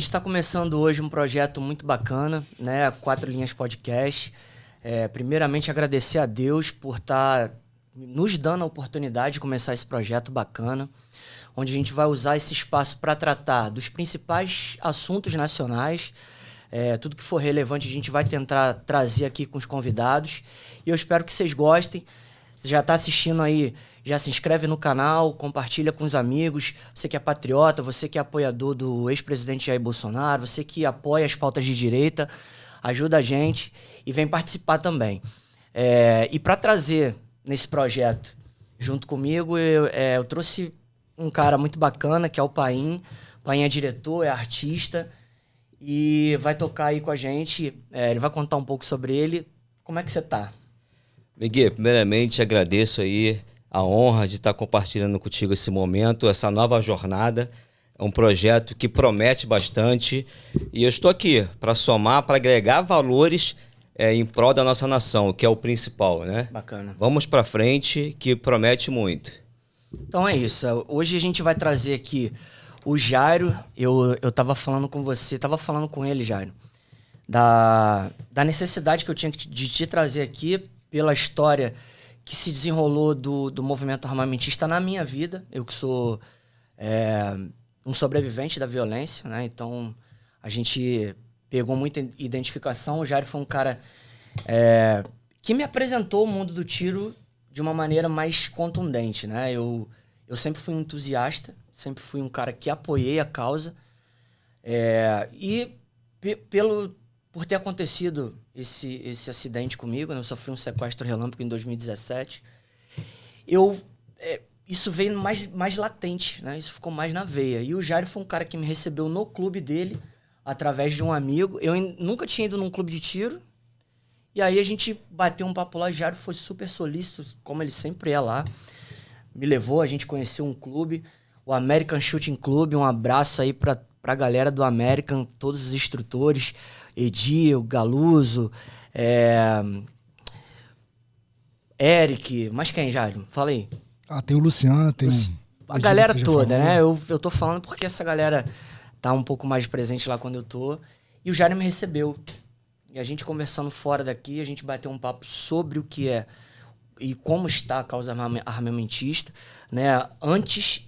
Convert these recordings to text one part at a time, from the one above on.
está começando hoje um projeto muito bacana, né? 4 Linhas Podcast. Primeiramente, agradecer a Deus por estar nos dando a oportunidade de começar esse projeto bacana, onde a gente vai usar esse espaço para tratar dos principais assuntos nacionais. Tudo que for relevante a gente vai tentar trazer aqui com os convidados. E eu espero que vocês gostem. Você já está assistindo aí, já se inscreve no canal, compartilha com os amigos. Você que é patriota, você que é apoiador do ex-presidente Jair Bolsonaro, você que apoia as pautas de direita, ajuda a gente e vem participar também. E para trazer nesse projeto, junto comigo, eu trouxe um cara muito bacana, que é o Paim. O Paim é diretor, é artista e vai tocar aí com a gente. Ele vai contar um pouco sobre ele. Como é que você tá? Miguel, primeiramente agradeço aí a honra de estar compartilhando contigo esse momento, essa nova jornada. É um projeto que promete bastante e eu estou aqui para somar, para agregar valores em prol da nossa nação, que é o principal, né? Bacana. Vamos para frente, que promete muito. Então é isso. Hoje a gente vai trazer aqui o Jairo. Eu estava falando com você, estava falando com ele, Jairo, da necessidade que eu tinha de te trazer aqui pela história que se desenrolou do movimento armamentista na minha vida. Eu que sou um sobrevivente da violência, né? Então a gente pegou muita identificação. O Jairo foi um cara que me apresentou o mundo do tiro de uma maneira mais contundente, né? Eu sempre fui um entusiasta, sempre fui um cara que apoiei a causa. Por ter acontecido esse acidente comigo, né? Eu sofri um sequestro relâmpago em 2017, isso veio mais latente, né? Isso ficou mais na veia. E o Jairo foi um cara que me recebeu no clube dele, através de um amigo. Eu nunca tinha ido num clube de tiro, e aí a gente bateu um papo lá. O Jairo foi super solícito, como ele sempre é lá. Me levou, a gente conheceu um clube, o American Shooting Club. Um abraço aí pra galera do American, todos os instrutores, Edir, Galuso, Eric, mas quem, Jairo? Fala aí. Tem o Luciano, tem a galera toda, né? Eu tô falando porque essa galera tá um pouco mais presente lá quando eu tô. E o Jairo me recebeu. E a gente conversando fora daqui, a gente bateu um papo sobre o que é e como está a causa armamentista, né? Antes,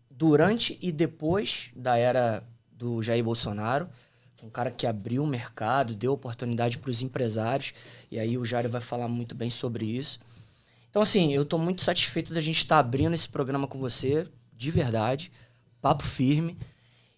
durante e depois da era do Jair Bolsonaro. Um cara que abriu o mercado, deu oportunidade para os empresários. E aí o Jairo vai falar muito bem sobre isso. Então, assim, eu estou muito satisfeito da gente estar abrindo esse programa com você, de verdade, papo firme.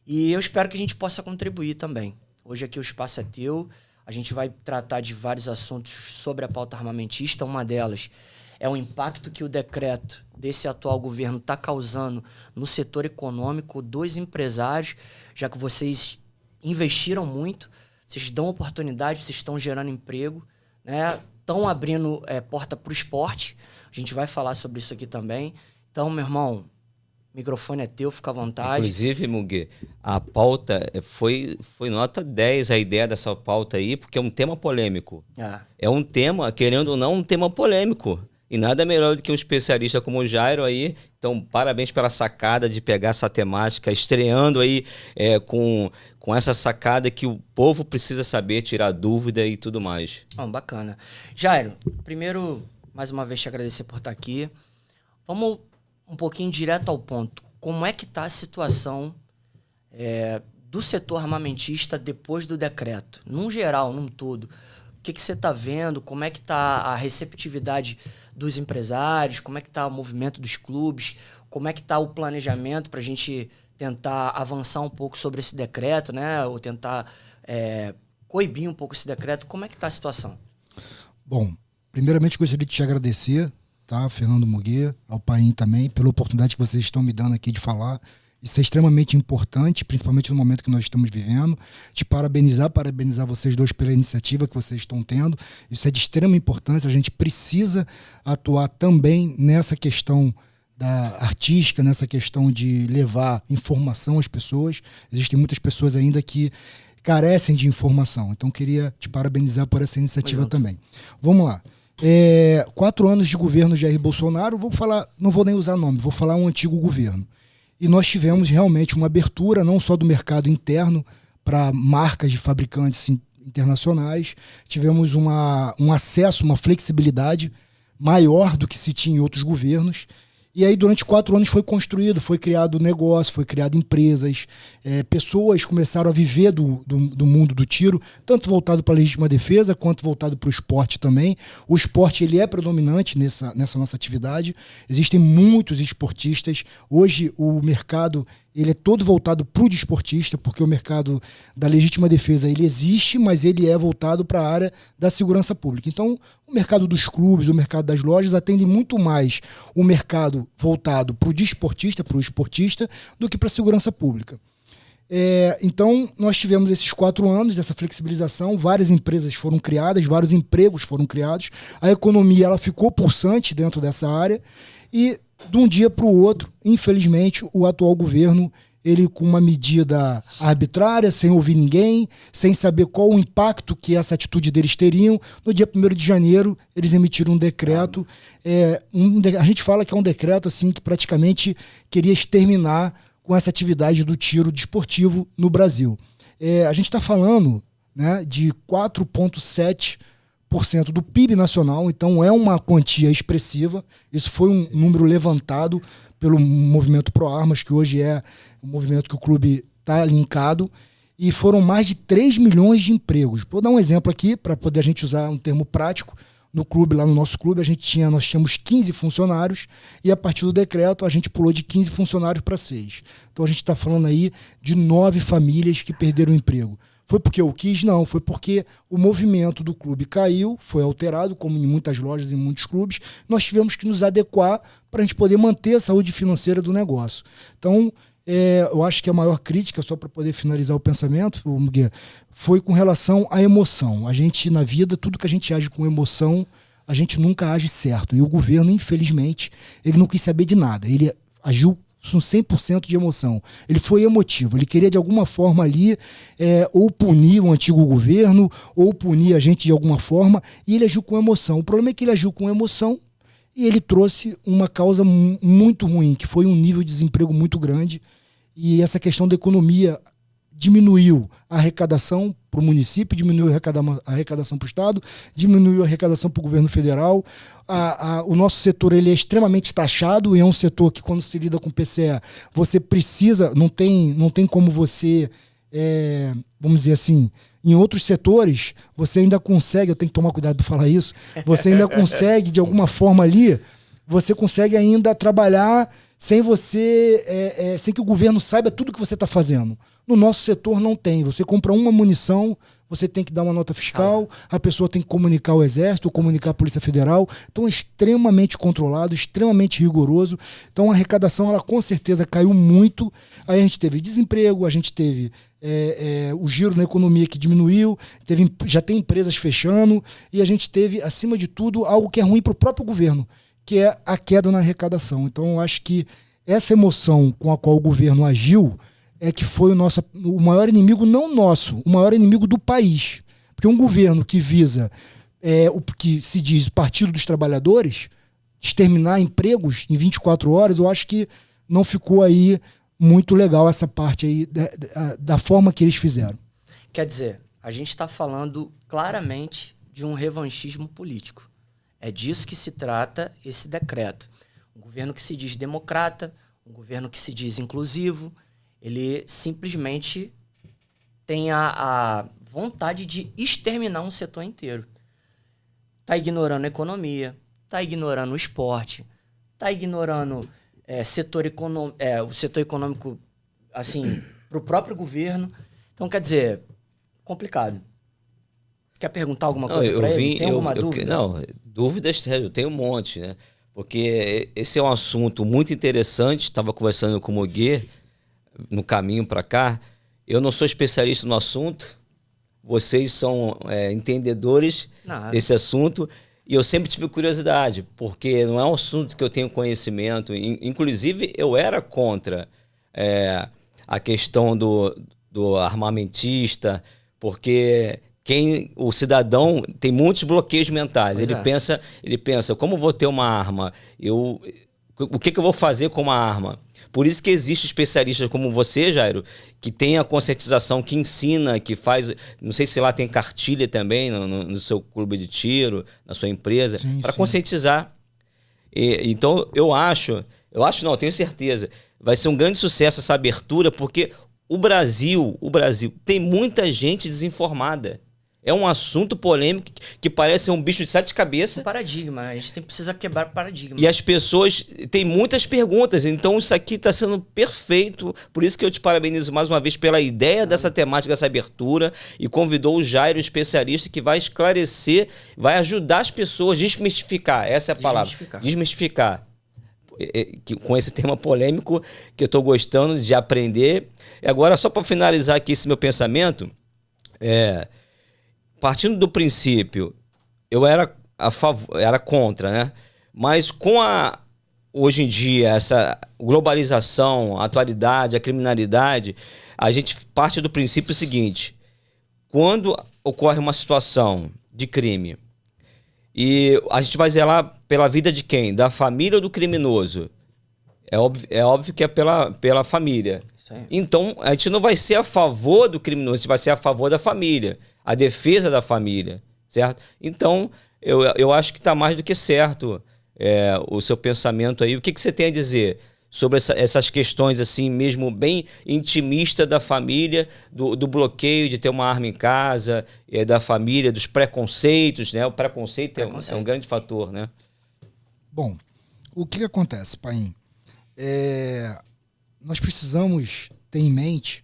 E eu espero que a gente possa contribuir também. Hoje aqui o espaço é teu. A gente vai tratar de vários assuntos sobre a pauta armamentista. Uma delas é o impacto que o decreto desse atual governo está causando no setor econômico dos empresários, já que vocês investiram muito, vocês dão oportunidade, vocês estão gerando emprego, né? Estão abrindo porta para o esporte. A gente vai falar sobre isso aqui também. Então, meu irmão, o microfone é teu, fica à vontade. Inclusive, Mugue, a pauta foi nota 10 a ideia dessa pauta aí, porque é um tema polêmico. É um tema, querendo ou não, um tema polêmico. E nada melhor do que um especialista como o Jairo aí. Então, parabéns pela sacada de pegar essa temática, estreando aí com essa sacada que o povo precisa saber, tirar dúvida e tudo mais. Bacana. Jairo, primeiro, mais uma vez te agradecer por estar aqui. Vamos um pouquinho direto ao ponto. Como é que está a situação do setor armamentista depois do decreto? Num geral, num todo. O que você está vendo? Como é que está a receptividade dos empresários? Como é que está o movimento dos clubes? Como é que está o planejamento para a gente tentar avançar um pouco sobre esse decreto, né? Ou tentar coibir um pouco esse decreto? Como é que está a situação? Bom, primeiramente gostaria de te agradecer, tá, Fernando Muguê, ao Paim também, pela oportunidade que vocês estão me dando aqui de falar. Isso é extremamente importante, principalmente no momento que nós estamos vivendo. Te parabenizar vocês dois pela iniciativa que vocês estão tendo. Isso é de extrema importância. A gente precisa atuar também nessa questão da artística, nessa questão de levar informação às pessoas. Existem muitas pessoas ainda que carecem de informação. Então, queria te parabenizar por essa iniciativa também. Vamos lá. 4 anos de governo Jair Bolsonaro, não vou nem usar nome, vou falar um antigo governo. E nós tivemos realmente uma abertura, não só do mercado interno para marcas de fabricantes internacionais, tivemos um acesso, uma flexibilidade maior do que se tinha em outros governos. E aí, durante 4 anos, foi construído, foi criado negócio, foi criado empresas, pessoas começaram a viver do mundo do tiro, tanto voltado para a legítima defesa, quanto voltado para o esporte também. O esporte ele é predominante nessa nossa atividade. Existem muitos esportistas. Hoje, o mercado ele é todo voltado para o desportista, porque o mercado da legítima defesa ele existe, mas ele é voltado para a área da segurança pública. Então, o mercado dos clubes, o mercado das lojas atende muito mais o mercado voltado para o desportista, para o esportista, do que para a segurança pública. Então, nós tivemos esses 4 anos dessa flexibilização, várias empresas foram criadas, vários empregos foram criados, a economia ela ficou pulsante dentro dessa área e, de um dia para o outro, infelizmente, o atual governo, ele com uma medida arbitrária, sem ouvir ninguém, sem saber qual o impacto que essa atitude deles teriam, no dia 1º de janeiro, eles emitiram um decreto. A gente fala que é um decreto assim, que praticamente queria exterminar com essa atividade do tiro desportivo no Brasil. A gente está falando, né, de 4,7% do PIB nacional, então é uma quantia expressiva. Isso foi um número levantado pelo movimento Pro Armas, que hoje é um movimento que o clube está linkado, e foram mais de 3 milhões de empregos. Vou dar um exemplo aqui, para poder a gente usar um termo prático. No clube, lá no nosso clube, nós tínhamos 15 funcionários e a partir do decreto a gente pulou de 15 funcionários para 6. Então a gente está falando aí de 9 famílias que perderam o emprego. Foi porque eu quis? Não, foi porque o movimento do clube caiu, foi alterado, como em muitas lojas e em muitos clubes. Nós tivemos que nos adequar para a gente poder manter a saúde financeira do negócio. Então, eu acho que a maior crítica, só para poder finalizar o pensamento, Muguê, foi com relação à emoção. A gente, na vida, tudo que a gente age com emoção, a gente nunca age certo. E o governo, infelizmente, ele não quis saber de nada. Ele agiu com 100% de emoção. Ele foi emotivo. Ele queria, de alguma forma ali, ou punir o antigo governo, ou punir a gente de alguma forma, e ele agiu com emoção. O problema é que ele agiu com emoção e ele trouxe uma causa muito ruim, que foi um nível de desemprego muito grande. E essa questão da economia diminuiu a arrecadação para o município, diminuiu a arrecadação para o Estado, diminuiu a arrecadação para o governo federal. O nosso setor ele é extremamente taxado e é um setor que, quando se lida com PCE, você precisa, não tem como você, vamos dizer assim, em outros setores, você ainda consegue, eu tenho que tomar cuidado para falar isso, você ainda consegue, de alguma forma ali, você consegue ainda trabalhar sem sem que o governo saiba tudo que você está fazendo. No nosso setor não tem. Você compra uma munição, você tem que dar uma nota fiscal, a pessoa tem que comunicar o Exército, comunicar a Polícia Federal. Então é extremamente controlado, extremamente rigoroso. Então a arrecadação, ela com certeza caiu muito. Aí a gente teve desemprego, a gente teve o giro na economia que diminuiu, já tem empresas fechando, e a gente teve, acima de tudo, algo que é ruim para o próprio governo, que é a queda na arrecadação. Então eu acho que essa emoção com a qual o governo agiu é que foi o maior inimigo, não nosso, o maior inimigo do país. Porque um governo que visa o que se diz Partido dos Trabalhadores, exterminar empregos em 24 horas, eu acho que não ficou aí muito legal essa parte aí da forma que eles fizeram. Quer dizer, a gente está falando claramente de um revanchismo político. É disso que se trata esse decreto. Um governo que se diz democrata, um governo que se diz inclusivo, ele simplesmente tem a vontade de exterminar um setor inteiro. Está ignorando a economia, está ignorando o esporte, está ignorando o setor econômico assim, para o próprio governo. Então, quer dizer, complicado. Quer perguntar alguma coisa para ele? Tem alguma dúvida? Não, dúvidas eu tenho um monte, né? Porque esse é um assunto muito interessante. Estava conversando com o Muguê no caminho para cá. Eu não sou especialista no assunto. Vocês são entendedores desse assunto. E eu sempre tive curiosidade, porque não é um assunto que eu tenho conhecimento. Inclusive, eu era contra a questão do armamentista, porque o cidadão tem muitos bloqueios mentais. Ele pensa, como vou ter uma arma? O que eu vou fazer com uma arma? Por isso que existe especialistas como você, Jairo, que tem a conscientização, que ensina, que faz... Não sei se lá tem cartilha também no seu clube de tiro, na sua empresa, para conscientizar. Então, eu tenho certeza, vai ser um grande sucesso essa abertura, porque o Brasil tem muita gente desinformada. É um assunto polêmico que parece um bicho de 7 cabeças. Um paradigma, a gente precisa quebrar paradigma. E as pessoas têm muitas perguntas, então isso aqui está sendo perfeito. Por isso que eu te parabenizo mais uma vez pela ideia dessa temática, dessa abertura, e convidou o Jairo, especialista, que vai esclarecer, vai ajudar as pessoas a desmistificar, essa é a palavra. Desmistificar. Com esse tema polêmico que eu estou gostando de aprender. E agora, só para finalizar aqui esse meu pensamento, partindo do princípio, eu era contra, né? Mas hoje em dia, essa globalização, a atualidade, a criminalidade, a gente parte do princípio seguinte: quando ocorre uma situação de crime e a gente vai zelar pela vida de quem? Da família ou do criminoso? É óbvio que é pela família. Então, a gente não vai ser a favor do criminoso, a gente vai ser a favor da família, a defesa da família, certo? Então, eu acho que está mais do que certo o seu pensamento aí. O que você tem a dizer sobre essas questões, assim, mesmo bem intimista da família, do bloqueio de ter uma arma em casa, da família, dos preconceitos, né? O preconceito é um grande fator, né? Bom, o que acontece, Paim? Nós precisamos ter em mente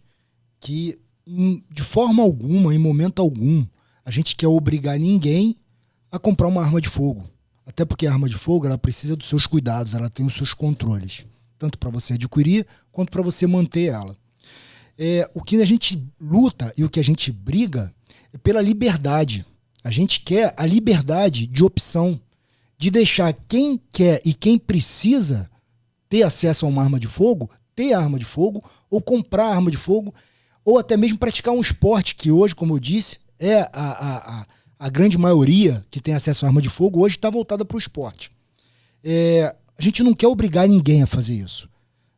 que, de forma alguma, em momento algum, a gente quer obrigar ninguém a comprar uma arma de fogo. Até porque a arma de fogo, ela precisa dos seus cuidados, ela tem os seus controles, tanto para você adquirir quanto para você manter ela. O que a gente luta e o que a gente briga é pela liberdade. A gente quer a liberdade de opção, de deixar quem quer e quem precisa ter acesso a uma arma de fogo, ter arma de fogo, ou comprar arma de fogo, ou até mesmo praticar um esporte, que hoje, como eu disse, a grande maioria que tem acesso à arma de fogo hoje está voltada para o esporte. A gente não quer obrigar ninguém a fazer isso.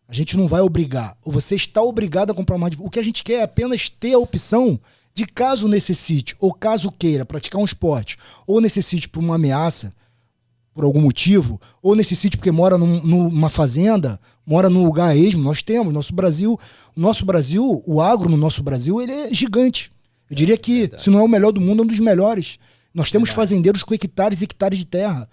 A gente não vai obrigar. Ou você está obrigado a comprar uma arma de fogo. O que a gente quer é apenas ter a opção de, caso necessite, ou caso queira praticar um esporte, ou necessite por uma ameaça, por algum motivo, ou necessite porque mora numa fazenda, mora num lugar esmo. Nós temos, nosso Brasil, o agro no nosso Brasil, ele é gigante. Eu diria que, se não é o melhor do mundo, é um dos melhores. Nós temos fazendeiros com hectares e hectares de terra.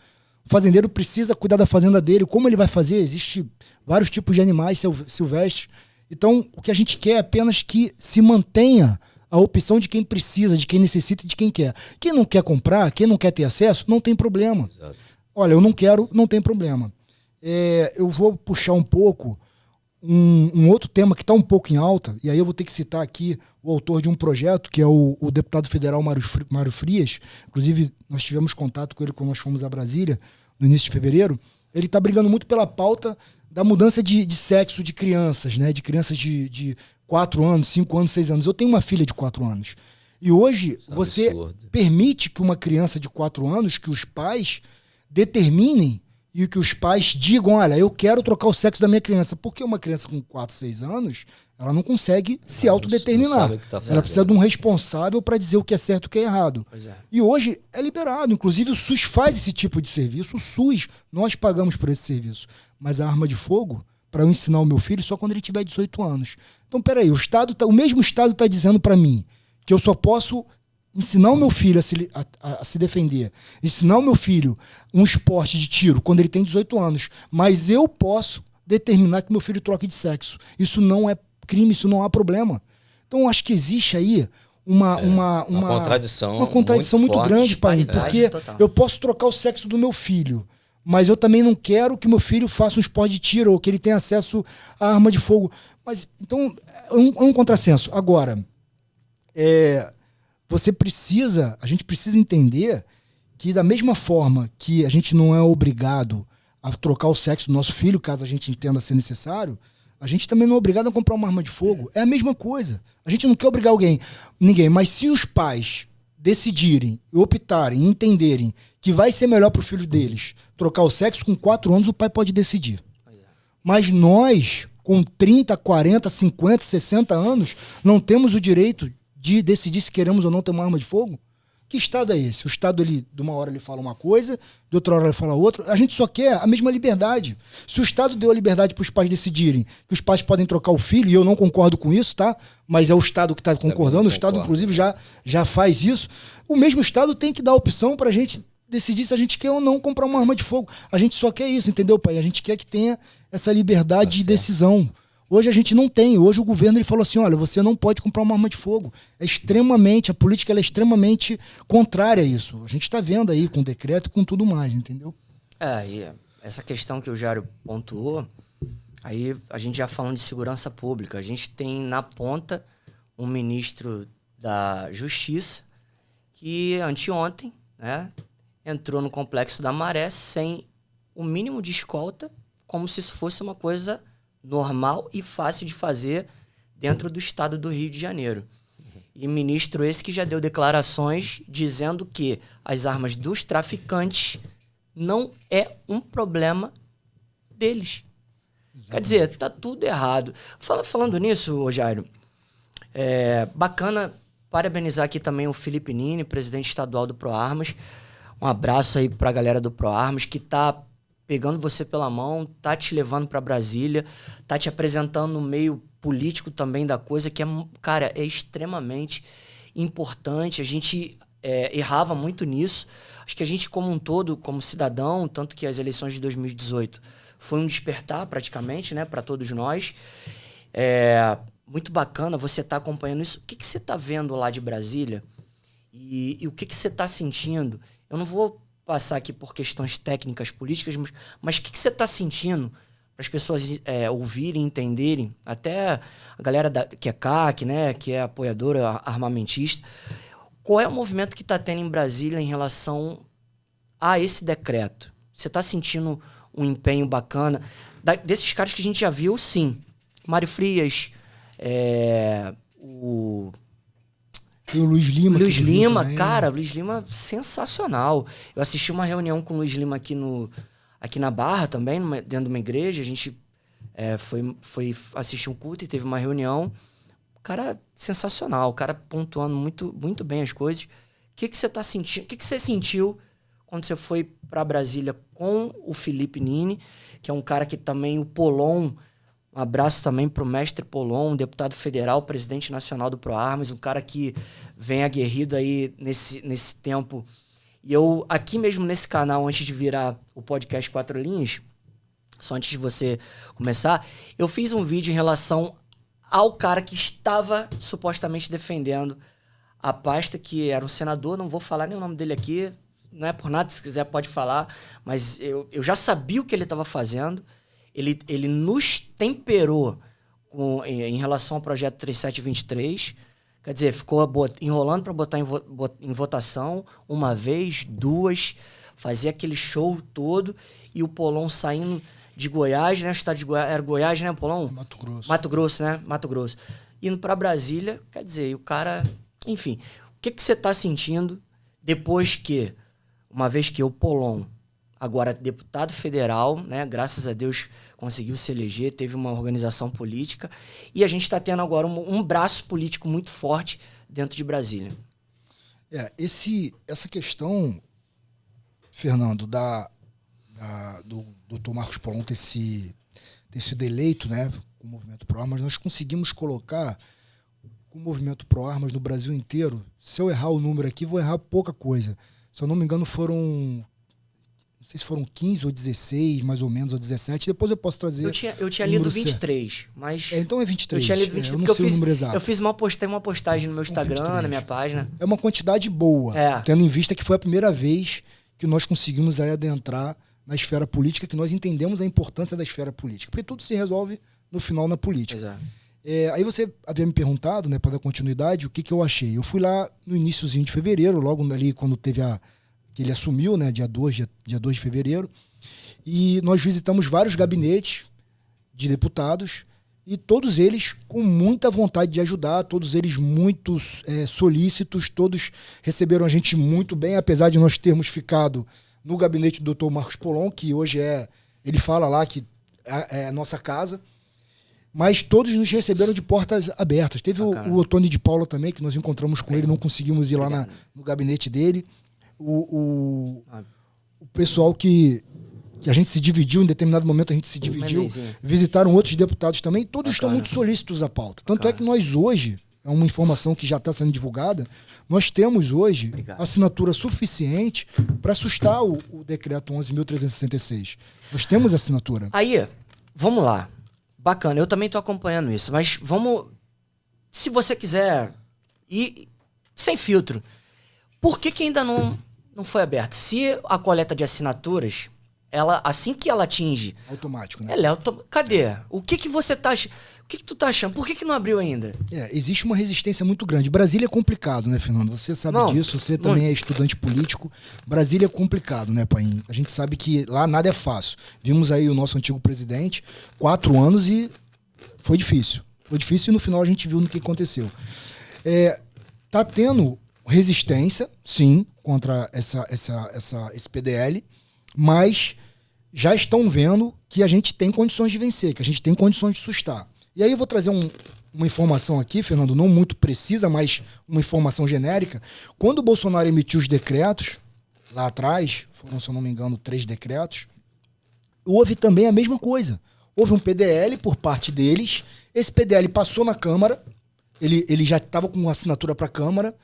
O fazendeiro precisa cuidar da fazenda dele. Como ele vai fazer? Existem vários tipos de animais silvestres. Então, o que a gente quer é apenas que se mantenha a opção de quem precisa, de quem necessita e de quem quer. Quem não quer comprar, quem não quer ter acesso, não tem problema. Exato. Olha, eu não quero, não tem problema. Eu vou puxar um pouco um outro tema que está um pouco em alta, e aí eu vou ter que citar aqui o autor de um projeto, que é o deputado federal Mário Frias. Inclusive, nós tivemos contato com ele quando nós fomos a Brasília, no início de fevereiro. Ele está brigando muito pela pauta da mudança de sexo de crianças, né? De crianças de 4 anos, 5 anos, 6 anos. Eu tenho uma filha de 4 anos. E hoje, você permite que uma criança de 4 anos, que os pais determinem e que os pais digam: olha, eu quero trocar o sexo da minha criança. Porque uma criança com 4, 6 anos, ela não consegue se autodeterminar. Ela precisa de um responsável para dizer o que é certo e o que é errado. E hoje é liberado. Inclusive o SUS faz esse tipo de serviço. O SUS, nós pagamos por esse serviço. Mas a arma de fogo, para eu ensinar o meu filho, só quando ele tiver 18 anos. Então, peraí, o mesmo Estado está dizendo para mim que eu só posso ensinar o meu filho a se defender, ensinar o meu filho um esporte de tiro quando ele tem 18 anos, mas eu posso determinar que meu filho troque de sexo. Isso não é crime, isso não há problema. Então, eu acho que existe aí uma contradição muito grande, pai, porque eu posso trocar o sexo do meu filho, mas eu também não quero que meu filho faça um esporte de tiro ou que ele tenha acesso à arma de fogo. Mas, então, é um contrassenso. Agora, a gente precisa entender que, da mesma forma que a gente não é obrigado a trocar o sexo do nosso filho, caso a gente entenda ser necessário, a gente também não é obrigado a comprar uma arma de fogo. É a mesma coisa. A gente não quer obrigar ninguém, mas se os pais decidirem, optarem, entenderem que vai ser melhor para o filho deles trocar o sexo, com 4 anos o pai pode decidir. Mas nós, com 30, 40, 50, 60 anos, não temos o direito de decidir se queremos ou não ter uma arma de fogo? Que Estado é esse? O Estado, de uma hora ele fala uma coisa, de outra hora ele fala outra. A gente só quer a mesma liberdade. Se o Estado deu a liberdade para os pais decidirem que os pais podem trocar o filho, e eu não concordo com isso, tá? Mas é o Estado que está concordando, o Estado, inclusive, já faz isso. O mesmo Estado tem que dar a opção para a gente decidir se a gente quer ou não comprar uma arma de fogo. A gente só quer isso, entendeu, pai? A gente quer que tenha essa liberdade de decisão. Hoje a gente não tem. Hoje o governo ele falou assim, olha, você não pode comprar uma arma de fogo. A política ela é extremamente contrária a isso. A gente está vendo aí com o decreto e com tudo mais, entendeu? E essa questão que o Jário pontuou, aí a gente já falando de segurança pública, a gente tem na ponta um ministro da Justiça que anteontem, né, entrou no Complexo da Maré sem o mínimo de escolta, como se isso fosse uma coisa normal e fácil de fazer dentro do estado do Rio de Janeiro. E ministro esse que já deu declarações dizendo que as armas dos traficantes não é um problema deles. Exatamente. Quer dizer, tá tudo errado. Falando nisso, Jairo, bacana parabenizar aqui também o Felipe Nini, presidente estadual do ProArmas. Um abraço aí pra galera do ProArmas que tá pegando você pela mão, tá te levando para Brasília, tá te apresentando no meio político também da coisa, que é extremamente importante. A gente errava muito nisso. Acho que a gente como um todo, como cidadão, tanto que as eleições de 2018 foi um despertar praticamente, né, para todos nós. Muito bacana você estar acompanhando isso. O que você tá vendo lá de Brasília e o que você tá sentindo? Eu não vou passar aqui por questões técnicas, políticas, mas o que você está sentindo para as pessoas ouvirem, entenderem, até a galera que é CAC, né, que é apoiadora armamentista, qual é o movimento que está tendo em Brasília em relação a esse decreto? Você está sentindo um empenho bacana? Desses caras que a gente já viu, sim. Mário Frias, E o Luiz Lima. Luiz Lima, cara, Luiz Lima sensacional. Eu assisti uma reunião com o Luiz Lima aqui na Barra também, dentro de uma igreja. A gente foi assistir um culto e teve uma reunião. O cara sensacional, o cara pontuando muito, muito bem as coisas. O que você tá sentindo? O que você sentiu quando você foi para Brasília com o Felipe Nini, que é um cara que também, o Polon. Um abraço também para o mestre Polon, deputado federal, presidente nacional do ProArmas, um cara que vem aguerrido aí nesse tempo. E eu, aqui mesmo nesse canal, antes de virar o podcast 4 Linhas, só antes de você começar, eu fiz um vídeo em relação ao cara que estava supostamente defendendo a pasta, que era um senador, não vou falar nem o nome dele aqui, não é por nada, se quiser pode falar, mas eu já sabia o que ele estava fazendo. Ele nos temperou em relação ao projeto 3723. Quer dizer, ficou enrolando para botar em votação uma vez, duas, fazer aquele show todo. E o Polon saindo de Goiás, né? O estado de Goiás, era Goiás, né, Polon? Mato Grosso. Mato Grosso, né? Mato Grosso. Indo para Brasília, quer dizer, o cara... Enfim, o que você está sentindo depois que, uma vez que o Polon, agora deputado federal, né, graças a Deus conseguiu se eleger, teve uma organização política, e a gente está tendo agora um braço político muito forte dentro de Brasília. Essa questão, Fernando, do Dr. Marcos Polon ter sido eleito, né, com o Movimento Pro-Armas, nós conseguimos colocar o Movimento Pro-Armas no Brasil inteiro. Se eu errar o número aqui, vou errar pouca coisa. Se eu não me engano, não sei se foram 15 ou 16, mais ou menos, ou 17. Depois eu posso trazer. Eu tinha lido 23, mas. Então é 23. Eu tinha lido 23, porque eu fiz uma postagem no meu Instagram, 23. Na minha página. É uma quantidade boa, tendo em vista que foi a primeira vez que nós conseguimos aí adentrar na esfera política, que nós entendemos a importância da esfera política. Porque tudo se resolve no final na política. Exato. Aí você havia me perguntado, né, para dar continuidade, o que eu achei. Eu fui lá no iniciozinho de fevereiro, logo ali quando teve que ele assumiu, né, dia 2 de fevereiro, e nós visitamos vários gabinetes de deputados, e todos eles com muita vontade de ajudar, todos eles muito solícitos, todos receberam a gente muito bem, apesar de nós termos ficado no gabinete do Dr. Marcos Polon, que hoje ele fala lá que é a nossa casa. mas todos nos receberam de portas abertas. Teve o Otônio de Paula também, que nós encontramos com ele, não conseguimos ir lá no gabinete dele. O pessoal que a gente se dividiu, em determinado momento a gente se dividiu, visitaram outros deputados também, todos estão muito solícitos à pauta. Tanto é que nós hoje, é uma informação que já está sendo divulgada, nós temos hoje assinatura suficiente para assustar o decreto 11.366. Nós temos assinatura. Aí, vamos lá. Bacana, eu também estou acompanhando isso, mas vamos... Se você quiser ir sem filtro, por que ainda não foi aberto? Se a coleta de assinaturas, ela, assim que ela atinge... Automático, né? Cadê? O que você tá achando? O que tu tá achando? Por que não abriu ainda? Existe uma resistência muito grande. Brasília é complicado, né, Fernando? Você sabe disso, você também é estudante político. Brasília é complicado, né, Paim? A gente sabe que lá nada é fácil. Vimos aí o nosso antigo presidente, 4 anos e foi difícil. Foi difícil e no final a gente viu no que aconteceu. Tá tendo resistência, sim, contra esse PDL, mas já estão vendo que a gente tem condições de vencer, que a gente tem condições de sustar. E aí eu vou trazer uma informação aqui, Fernando, não muito precisa, mas uma informação genérica. Quando o Bolsonaro emitiu os decretos, lá atrás, foram, se eu não me engano, 3 decretos, houve também a mesma coisa. Houve um PDL por parte deles, esse PDL passou na Câmara, ele já estava com assinatura para a Câmara,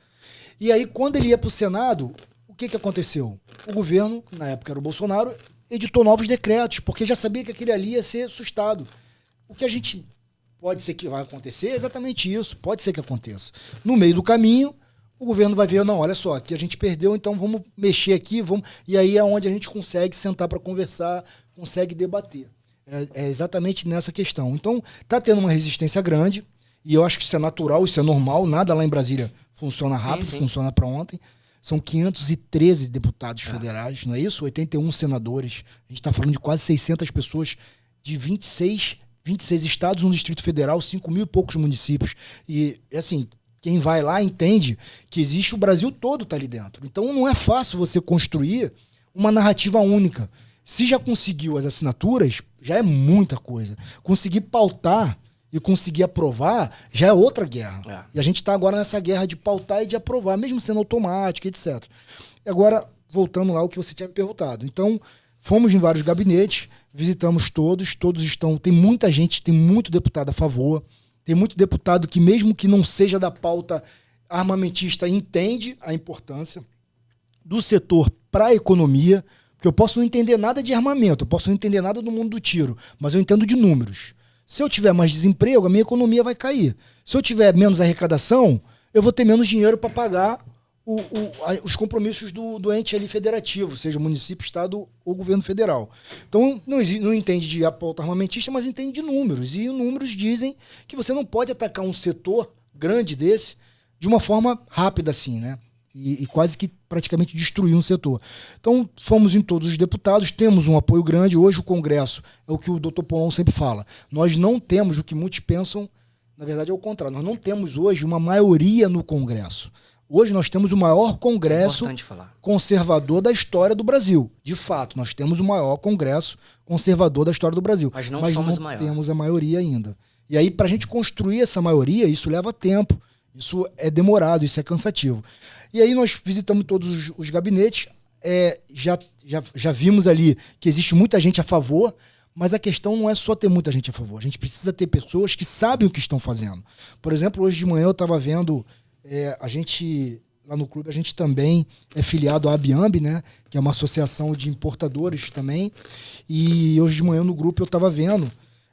e aí quando ele ia para o Senado, o que aconteceu? O governo, na época era o Bolsonaro, editou novos decretos, porque já sabia que aquele ali ia ser sustado. O que a gente... Pode ser que vai acontecer exatamente isso, pode ser que aconteça. No meio do caminho, o governo vai ver, não, olha só, aqui a gente perdeu, então vamos mexer aqui, e aí é onde a gente consegue sentar para conversar, consegue debater. É exatamente nessa questão. Então, está tendo uma resistência grande, e eu acho que isso é natural, isso é normal, nada lá em Brasília funciona rápido, funciona para ontem. São 513 deputados federais, não é isso? 81 senadores. A gente está falando de quase 600 pessoas de 26 estados no Distrito Federal, 5 mil e poucos municípios. E, assim, quem vai lá entende que existe o Brasil todo tá ali dentro. Então não é fácil você construir uma narrativa única. Se já conseguiu as assinaturas, já é muita coisa. Conseguir pautar e conseguir aprovar já é outra guerra. E a gente está agora nessa guerra de pautar e de aprovar, mesmo sendo automática, etc. E agora, voltando lá ao que você tinha me perguntado. Então, fomos em vários gabinetes, visitamos todos estão... Tem muita gente, tem muito deputado a favor, tem muito deputado que, mesmo que não seja da pauta armamentista, entende a importância do setor para a economia, porque eu posso não entender nada de armamento, eu posso não entender nada do mundo do tiro, mas eu entendo de números. Se eu tiver mais desemprego, a minha economia vai cair. Se eu tiver menos arrecadação, eu vou ter menos dinheiro para pagar os compromissos do ente ali federativo, seja município, estado ou governo federal. Então, não entende de pauta armamentista, mas entende de números. E os números dizem que você não pode atacar um setor grande desse de uma forma rápida assim, né? E quase que praticamente destruir um setor. Então, fomos em todos os deputados, temos um apoio grande. Hoje o Congresso, é o que o Dr. Paulão sempre fala, nós não temos o que muitos pensam, na verdade é o contrário, nós não temos hoje uma maioria no Congresso. Hoje nós temos o maior Congresso conservador da história do Brasil. De fato, nós temos o maior Congresso conservador da história do Brasil. Mas não temos a maioria ainda. E aí, para a gente construir essa maioria, isso leva tempo. Isso é demorado, isso é cansativo. E aí nós visitamos todos os gabinetes, já vimos ali que existe muita gente a favor, mas a questão não é só ter muita gente a favor. A gente precisa ter pessoas que sabem o que estão fazendo. Por exemplo, hoje de manhã eu estava vendo, a gente, lá no clube, a gente também é filiado à Abiambi, né, que é uma associação de importadores também, e hoje de manhã no grupo eu estava vendo,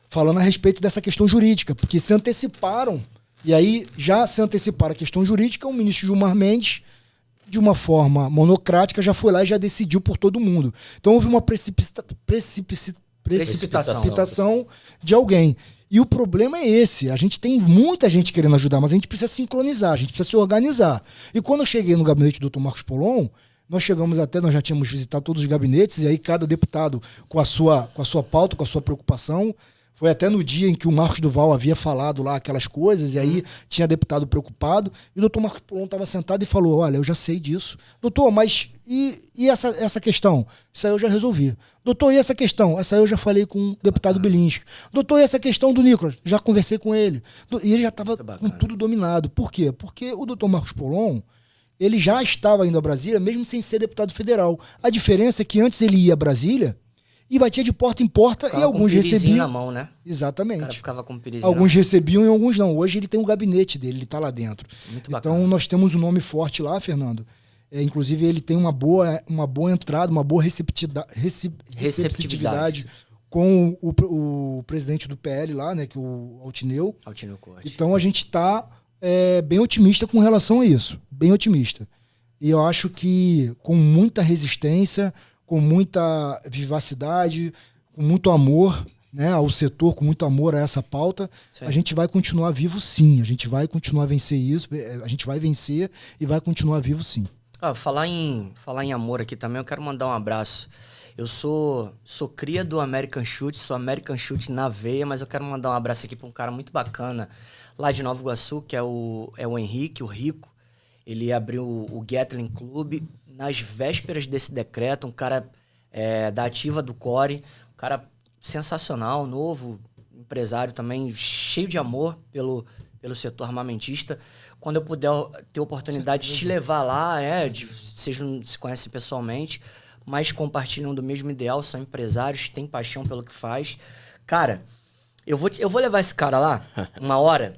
falando a respeito dessa questão jurídica, porque se anteciparam. E aí, já se anteciparam a questão jurídica, o ministro Gilmar Mendes, de uma forma monocrática, já foi lá e já decidiu por todo mundo. Então houve uma precipitação de alguém. E o problema é esse. A gente tem muita gente querendo ajudar, mas a gente precisa sincronizar, a gente precisa se organizar. E quando eu cheguei no gabinete do Dr. Marcos Paulon, nós já tínhamos visitado todos os gabinetes, e aí cada deputado com a sua pauta, com a sua preocupação. Foi até no dia em que o Marcos Duval havia falado lá aquelas coisas, e aí tinha deputado preocupado, e o doutor Marcos Polon estava sentado e falou, olha, eu já sei disso. Doutor, mas e essa questão? Isso aí eu já resolvi. Doutor, e essa questão? Essa aí eu já falei com o deputado Bilinski. Doutor, e essa questão do Nicolas? Já conversei com ele. E ele já estava com tudo dominado. Por quê? Porque o doutor Marcos Polon, ele já estava indo a Brasília, mesmo sem ser deputado federal. A diferença é que antes ele ia a Brasília e batia de porta em porta, ficava e alguns recebiam na mão, né? Exatamente. O cara ficava com alguns recebiam e alguns não. Hoje ele tem um gabinete dele, ele está lá dentro. Muito então bacana. Nós temos um nome forte lá, Fernando. Inclusive ele tem uma boa entrada, uma boa receptividade com o presidente do PL lá, né, que é o Altineu. Altineu Corte. Então a gente está bem otimista com relação a isso. Bem otimista. E eu acho que com muita resistência, com muita vivacidade, com muito amor, né, ao setor, com muito amor a essa pauta, a gente vai continuar vivo sim. A gente vai continuar a vencer isso, a gente vai vencer e vai continuar vivo sim. Falar em amor aqui também, eu quero mandar um abraço. Eu sou cria do American Chute, sou American Chute na veia, mas eu quero mandar um abraço aqui para um cara muito bacana lá de Nova Iguaçu, que é o Henrique, o Rico. Ele abriu o Gatling Club nas vésperas desse decreto, um cara da ativa do Core, um cara sensacional, novo, empresário também, cheio de amor pelo setor armamentista. Quando eu puder ter oportunidade de te levar lá, vocês não se conhecem pessoalmente, mas compartilham do mesmo ideal, são empresários, têm paixão pelo que faz. Cara, eu vou levar esse cara lá uma hora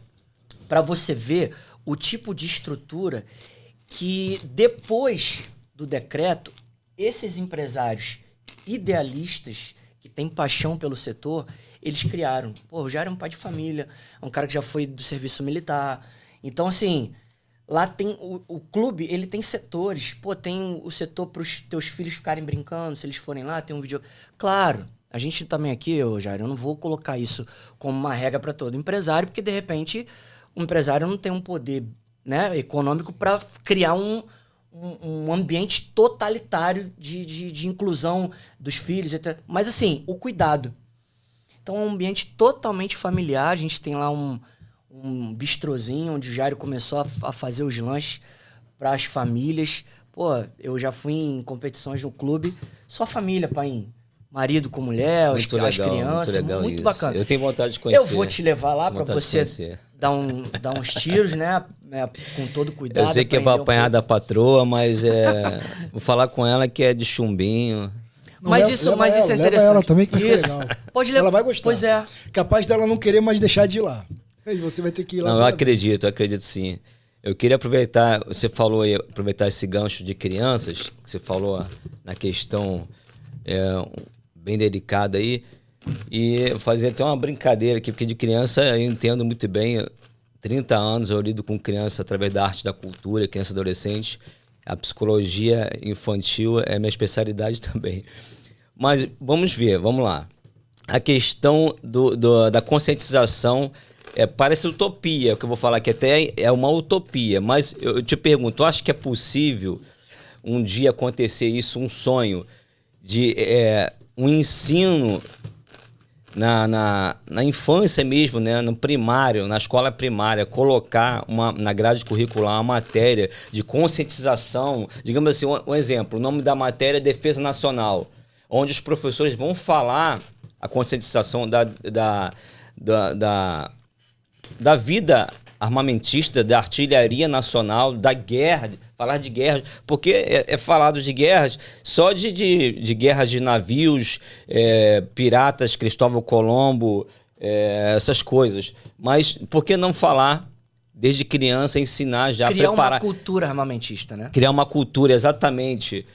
para você ver o tipo de estrutura que depois do decreto, esses empresários idealistas que têm paixão pelo setor, eles criaram. O Jair é um pai de família, é um cara que já foi do serviço militar. Então, assim, lá tem o clube, ele tem setores. Tem o setor para os teus filhos ficarem brincando, se eles forem lá, tem um vídeo. Claro, a gente também aqui, Jair, eu não vou colocar isso como uma regra para todo empresário, porque, de repente, o empresário não tem um poder, né, econômico para criar um ambiente totalitário de inclusão dos filhos, etc. Mas, assim, o cuidado. Então, é um ambiente totalmente familiar. A gente tem lá um bistrozinho onde o Jairo começou a fazer os lanches para as famílias. Eu já fui em competições no clube, só família, pai, marido com mulher, as crianças, muito bacana. Eu tenho vontade de conhecer. Eu vou te levar lá para você dar uns tiros, né, com todo cuidado. Eu sei que eu vou apanhar da patroa, mas vou falar com ela que é de chumbinho. Mas isso é interessante. Leva ela também, que vai ser legal. Pode levar. Ela vai gostar. Pois é. Capaz dela não querer mais deixar de ir lá. E você vai ter que ir lá. Não, eu acredito sim. Eu queria aproveitar, você falou aí, aproveitar esse gancho de crianças, que você falou na questão bem delicada aí, e fazer até uma brincadeira aqui, porque de criança eu entendo muito bem, 30 anos eu lido com criança através da arte da cultura, criança e adolescente, a psicologia infantil é minha especialidade também. Mas vamos lá. A questão da conscientização parece utopia, o que eu vou falar aqui até é uma utopia, mas eu te pergunto, eu acho que é possível um dia acontecer isso, um sonho de um ensino na infância mesmo, né, no primário, na escola primária, colocar na grade curricular uma matéria de conscientização, digamos assim, um exemplo, o nome da matéria é Defesa Nacional, onde os professores vão falar a conscientização da vida armamentista, da artilharia nacional, da guerra, falar de guerra, porque é falado de guerras, só de guerras de navios, piratas, Cristóvão Colombo, essas coisas. Mas por que não falar, desde criança, ensinar já, preparar... Criar uma cultura armamentista, né? Criar uma cultura, exatamente.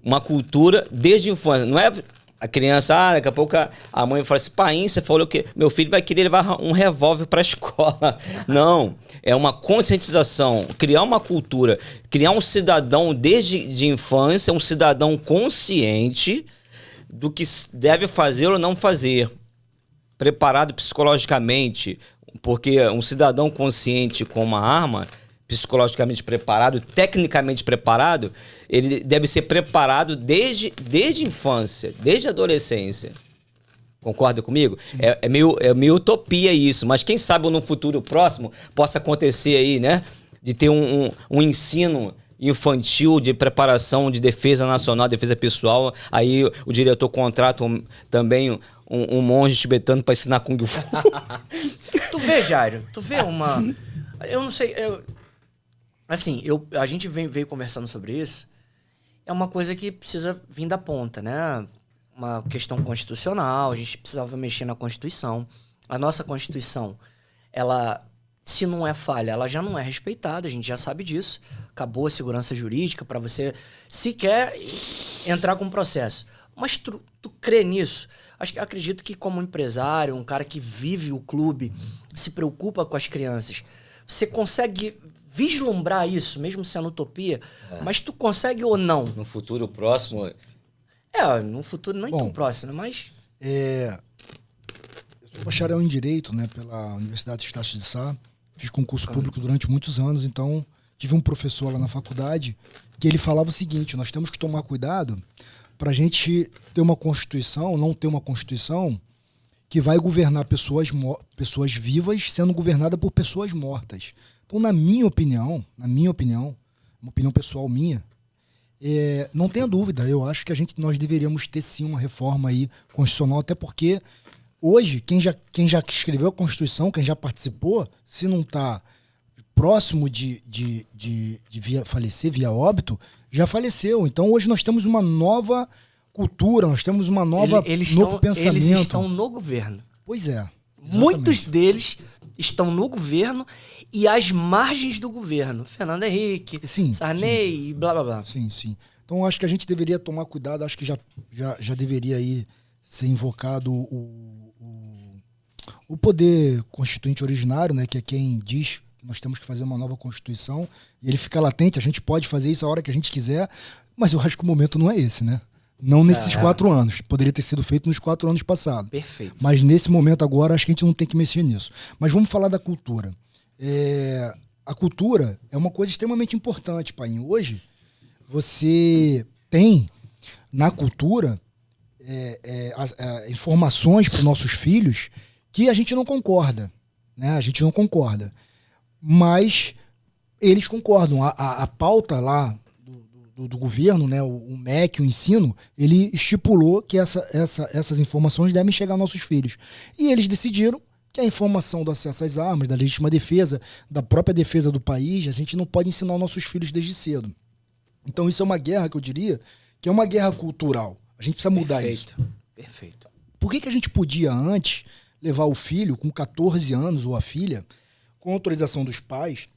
Uma cultura desde a infância. Não é... A criança, daqui a pouco a mãe fala assim, pai, você falou que meu filho vai querer levar um revólver para a escola. Não, é uma conscientização, criar uma cultura, criar um cidadão desde de infância, um cidadão consciente do que deve fazer ou não fazer, preparado psicologicamente, porque um cidadão consciente com uma arma, psicologicamente preparado, tecnicamente preparado, ele deve ser preparado desde a infância, desde a adolescência. Concorda comigo? É meio utopia isso, mas quem sabe no futuro próximo possa acontecer aí, né? De ter um ensino infantil de preparação de defesa nacional, defesa pessoal. Aí o diretor contrata também um monge tibetano para ensinar Kung Fu. Tu vê, Jairo? Tu vê uma... Eu não sei... Assim, a gente veio conversando sobre isso. É uma coisa que precisa vir da ponta, né? Uma questão constitucional. A gente precisava mexer na Constituição. A nossa Constituição, ela... Se não é falha, ela já não é respeitada, a gente já sabe disso. Acabou a segurança jurídica para você sequer entrar com um processo. Mas tu crê nisso? Acredito que como empresário, um cara que vive o clube, se preocupa com as crianças, você consegue vislumbrar isso, mesmo sendo utopia, mas tu consegue ou não? No futuro próximo... No futuro nem tão próximo, mas... Eu sou bacharel em Direito, né, pela Universidade de Estácio de Sá. Fiz concurso público durante muitos anos, então tive um professor lá na faculdade que ele falava o seguinte: nós temos que tomar cuidado para a gente ter uma Constituição, não ter uma Constituição que vai governar pessoas vivas sendo governada por pessoas mortas. Então, na minha opinião, uma opinião pessoal minha, não tenha dúvida, eu acho que nós deveríamos ter sim uma reforma aí constitucional, até porque hoje, quem já escreveu a Constituição, quem já participou, se não está próximo de falecer via óbito, já faleceu. Então, hoje nós temos uma nova cultura, nós temos uma novo pensamento. Eles estão no governo. Pois é. Exatamente. Muitos deles estão no governo e às margens do governo. Fernando Henrique, Sarney e blá, blá, blá. Sim. Então, acho que a gente deveria tomar cuidado, acho que já deveria aí ser invocado o poder constituinte originário, né, que é quem diz que nós temos que fazer uma nova Constituição, e ele fica latente, a gente pode fazer isso a hora que a gente quiser, mas eu acho que o momento não é esse, né? Não nesses 4 anos. Poderia ter sido feito nos 4 anos passados. Perfeito. Mas nesse momento agora, acho que a gente não tem que mexer nisso. Mas vamos falar da cultura. A cultura é uma coisa extremamente importante, Painho. Hoje, você tem na cultura informações para os nossos filhos que a gente não concorda, né? A gente não concorda. Mas eles concordam. A pauta lá do governo, né? O MEC, o ensino, ele estipulou que essas informações devem chegar aos nossos filhos. E eles decidiram que a informação do acesso às armas, da legítima defesa, da própria defesa do país, a gente não pode ensinar aos nossos filhos desde cedo. Então isso é uma guerra que eu diria que é uma guerra cultural. A gente precisa mudar isso. Perfeito. Por que a gente podia antes levar o filho com 14 anos ou a filha, com autorização dos pais,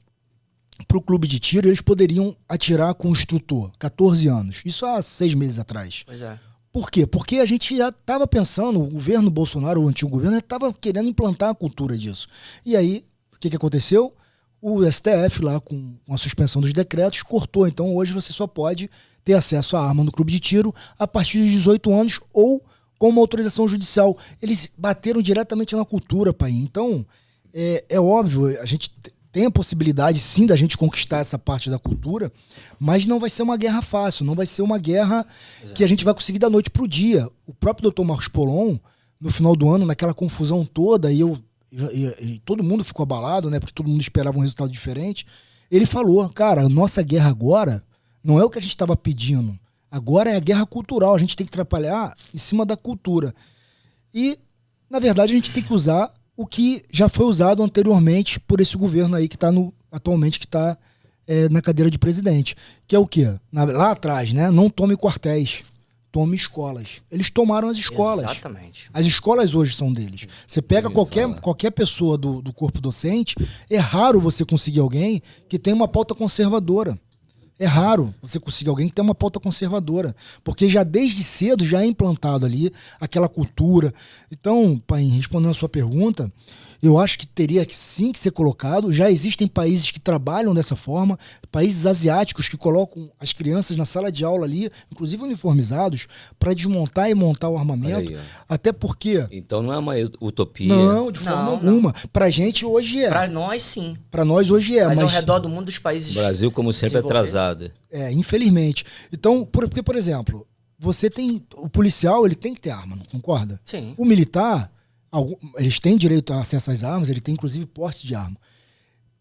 para o clube de tiro, eles poderiam atirar com o instrutor, 14 anos. Isso há 6 meses atrás. Pois é. Por quê? Porque a gente já estava pensando, o governo Bolsonaro, o antigo governo, estava querendo implantar a cultura disso. E aí, o que aconteceu? O STF, lá com a suspensão dos decretos, cortou. Então, hoje você só pode ter acesso à arma no clube de tiro a partir de 18 anos ou com uma autorização judicial. Eles bateram diretamente na cultura, pai. Então, é óbvio, a gente tem a possibilidade, sim, da gente conquistar essa parte da cultura, mas não vai ser uma guerra fácil, não vai ser uma guerra que a gente vai conseguir da noite pro dia. O próprio Dr. Marcos Polon, no final do ano, naquela confusão toda, e todo mundo ficou abalado, né, porque todo mundo esperava um resultado diferente, ele falou, cara, a nossa guerra agora não é o que a gente estava pedindo, agora é a guerra cultural, a gente tem que trabalhar em cima da cultura. E, na verdade, a gente tem que usar o que já foi usado anteriormente por esse governo aí que está atualmente que está na cadeira de presidente. Que é o quê? Lá atrás, né? Não tome quartéis, tome escolas. Eles tomaram as escolas. Exatamente. As escolas hoje são deles. Você pega qualquer pessoa do corpo docente, é raro você conseguir alguém que tem uma pauta conservadora. É raro você conseguir alguém que tem uma pauta conservadora, porque já desde cedo já é implantado ali aquela cultura. Então, pai, respondendo a sua pergunta, eu acho que teria sim que ser colocado. Já existem países que trabalham dessa forma, países asiáticos que colocam as crianças na sala de aula ali, inclusive uniformizados, para desmontar e montar o armamento. Aí, até porque... Então não é uma utopia. Não, de forma alguma. Pra gente hoje é. Pra nós, sim. Pra nós hoje é. Mas ao redor do mundo, dos países... O Brasil, como sempre, é atrasado. Infelizmente. Então, porque, por exemplo, você tem... O policial, ele tem que ter arma, não concorda? Sim. O militar, eles têm direito a acesso às armas, ele tem inclusive porte de arma.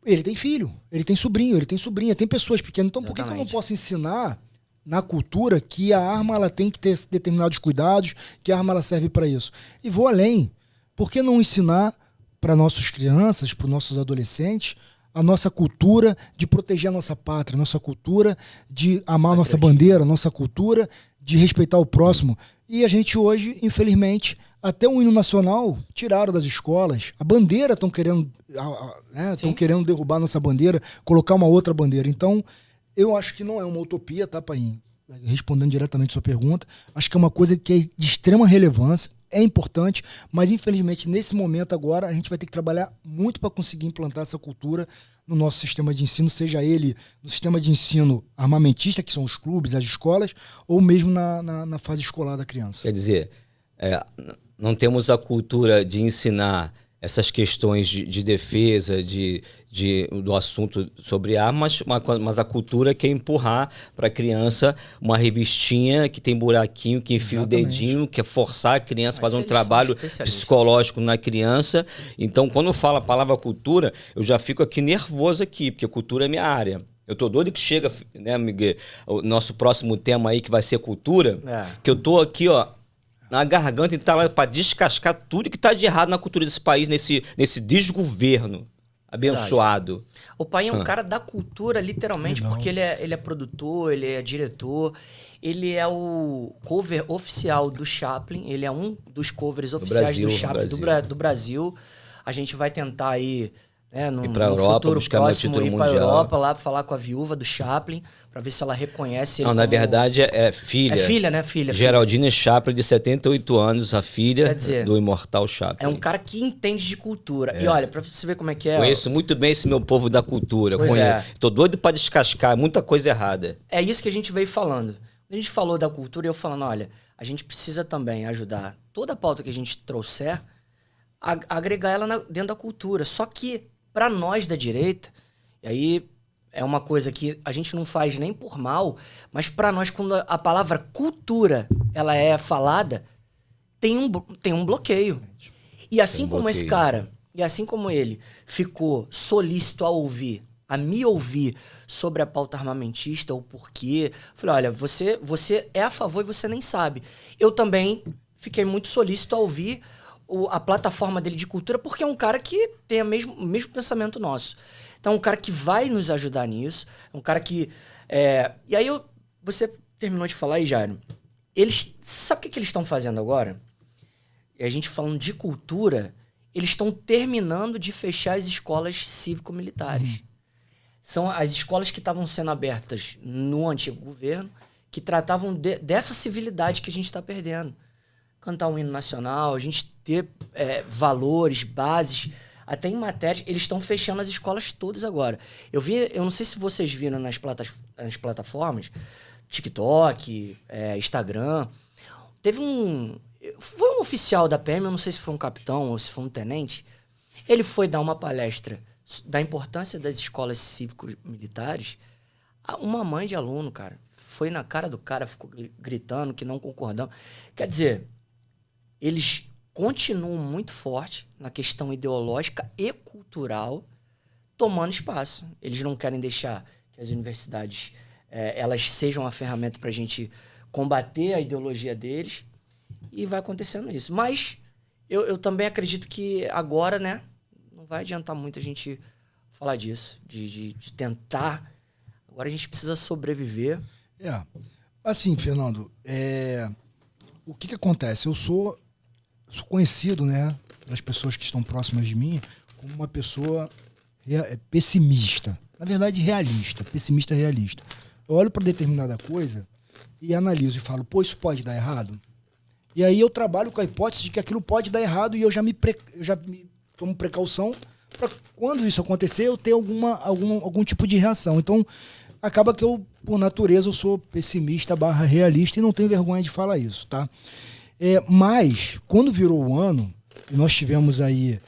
Ele tem filho, ele tem sobrinho, ele tem sobrinha, tem pessoas pequenas. Então, por que eu não posso ensinar na cultura que a arma ela tem que ter determinados cuidados, que a arma ela serve para isso? E vou além. Por que não ensinar para nossas crianças, para os nossos adolescentes, a nossa cultura de proteger a nossa pátria, a nossa cultura de amar a nossa bandeira, a nossa cultura de respeitar o próximo? E a gente hoje, infelizmente, até o hino nacional tiraram das escolas. A bandeira estão querendo, querendo derrubar a nossa bandeira, colocar uma outra bandeira. Então, eu acho que não é uma utopia, tá, Painho? Respondendo diretamente a sua pergunta, acho que é uma coisa que é de extrema relevância, é importante, mas infelizmente nesse momento agora a gente vai ter que trabalhar muito para conseguir implantar essa cultura no nosso sistema de ensino, seja ele no sistema de ensino armamentista, que são os clubes, as escolas, ou mesmo na fase escolar da criança. Quer dizer, não temos a cultura de ensinar essas questões de defesa, do assunto sobre armas, mas a cultura quer empurrar para a criança uma revistinha que tem buraquinho, que enfia o dedinho, quer forçar a criança a fazer um trabalho psicológico na criança. Então, quando fala a palavra cultura, eu já fico aqui nervoso aqui, porque cultura é minha área. Eu tô doido que chega, né, Miguel, o nosso próximo tema aí, que vai ser cultura, que eu tô aqui, ó, na garganta e tá lá para descascar tudo que tá de errado na cultura desse país, nesse desgoverno abençoado. Verdade. O pai é um cara da cultura, literalmente, porque ele é produtor, ele é diretor, ele é o cover oficial do Chaplin, ele é um dos covers oficiais do Chaplin do Brasil. A gente vai tentar aí, né, no futuro próximo, ir para a Europa lá para falar com a viúva do Chaplin, para ver se ela reconhece ele. Não, na verdade é filha. É filha, né? Filha. Geraldine Chaplin, de 78 anos, a filha do imortal Chaplin. É um cara que entende de cultura. E olha, para você ver como é que é... Conheço muito bem esse meu povo da cultura. Tô doido para descascar, muita coisa errada. É isso que a gente veio falando. A gente falou da cultura e eu falando, olha, a gente precisa também ajudar toda a pauta que a gente trouxer, a agregar ela dentro da cultura. Só que, para nós da direita, e aí é uma coisa que a gente não faz nem por mal, mas para nós, quando a palavra cultura ela é falada, tem um bloqueio. E assim como esse cara, e assim como ele ficou solícito a me ouvir sobre a pauta armamentista, o porquê, falei, olha, você é a favor e você nem sabe. Eu também fiquei muito solícito a ouvir a plataforma dele de cultura, porque é um cara que tem o mesmo pensamento nosso. Então, é um cara que vai nos ajudar nisso, é um cara que... E aí, você terminou de falar aí, Jairo. Sabe o que eles estão fazendo agora? E a gente falando de cultura, eles estão terminando de fechar as escolas cívico-militares. São as escolas que estavam sendo abertas no antigo governo, que tratavam dessa civilidade que a gente está perdendo. Cantar um hino nacional, a gente ter valores, bases, até em matérias. Eles estão fechando as escolas todas agora. Eu não sei se vocês viram nas plataformas, TikTok, Instagram, foi um oficial da PM, eu não sei se foi um capitão ou se foi um tenente, ele foi dar uma palestra da importância das escolas cívico-militares. Uma mãe de aluno, cara, foi na cara do cara, ficou gritando que não concordando. Quer dizer, eles continuam muito forte na questão ideológica e cultural, tomando espaço. Eles não querem deixar que as universidades elas sejam a ferramenta para a gente combater a ideologia deles, e vai acontecendo isso. Mas eu também acredito que agora, né, não vai adiantar muito a gente falar disso, de tentar. Agora a gente precisa sobreviver. Assim, Fernando, o que acontece? Eu sou conhecido, né, das pessoas que estão próximas de mim, como uma pessoa pessimista. Na verdade, realista. Pessimista realista. Eu olho para determinada coisa e analiso e falo, isso pode dar errado? E aí eu trabalho com a hipótese de que aquilo pode dar errado e eu já me tomo precaução para quando isso acontecer eu ter algum tipo de reação. Então, acaba que eu, por natureza, eu sou pessimista / realista e não tenho vergonha de falar isso, tá? Mas, quando virou o ano, e nós tivemos aí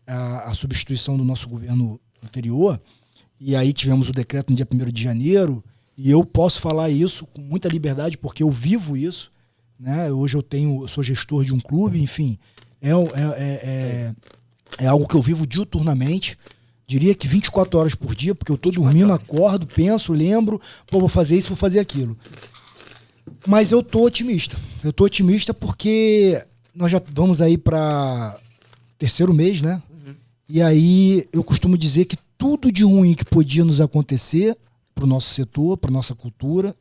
a substituição do nosso governo anterior, e aí tivemos o decreto no dia 1º de janeiro, e eu posso falar isso com muita liberdade, porque eu vivo isso. né? Hoje eu sou gestor de um clube, enfim, é algo que eu vivo diuturnamente. Diria que 24 horas por dia, porque eu tô dormindo, acordo, penso, lembro, pô, vou fazer isso, vou fazer aquilo. Mas eu tô otimista. Eu tô otimista porque nós já vamos aí para 3º mês, né? E aí eu costumo dizer que tudo de ruim que podia nos acontecer pro nosso setor, pra nossa cultura,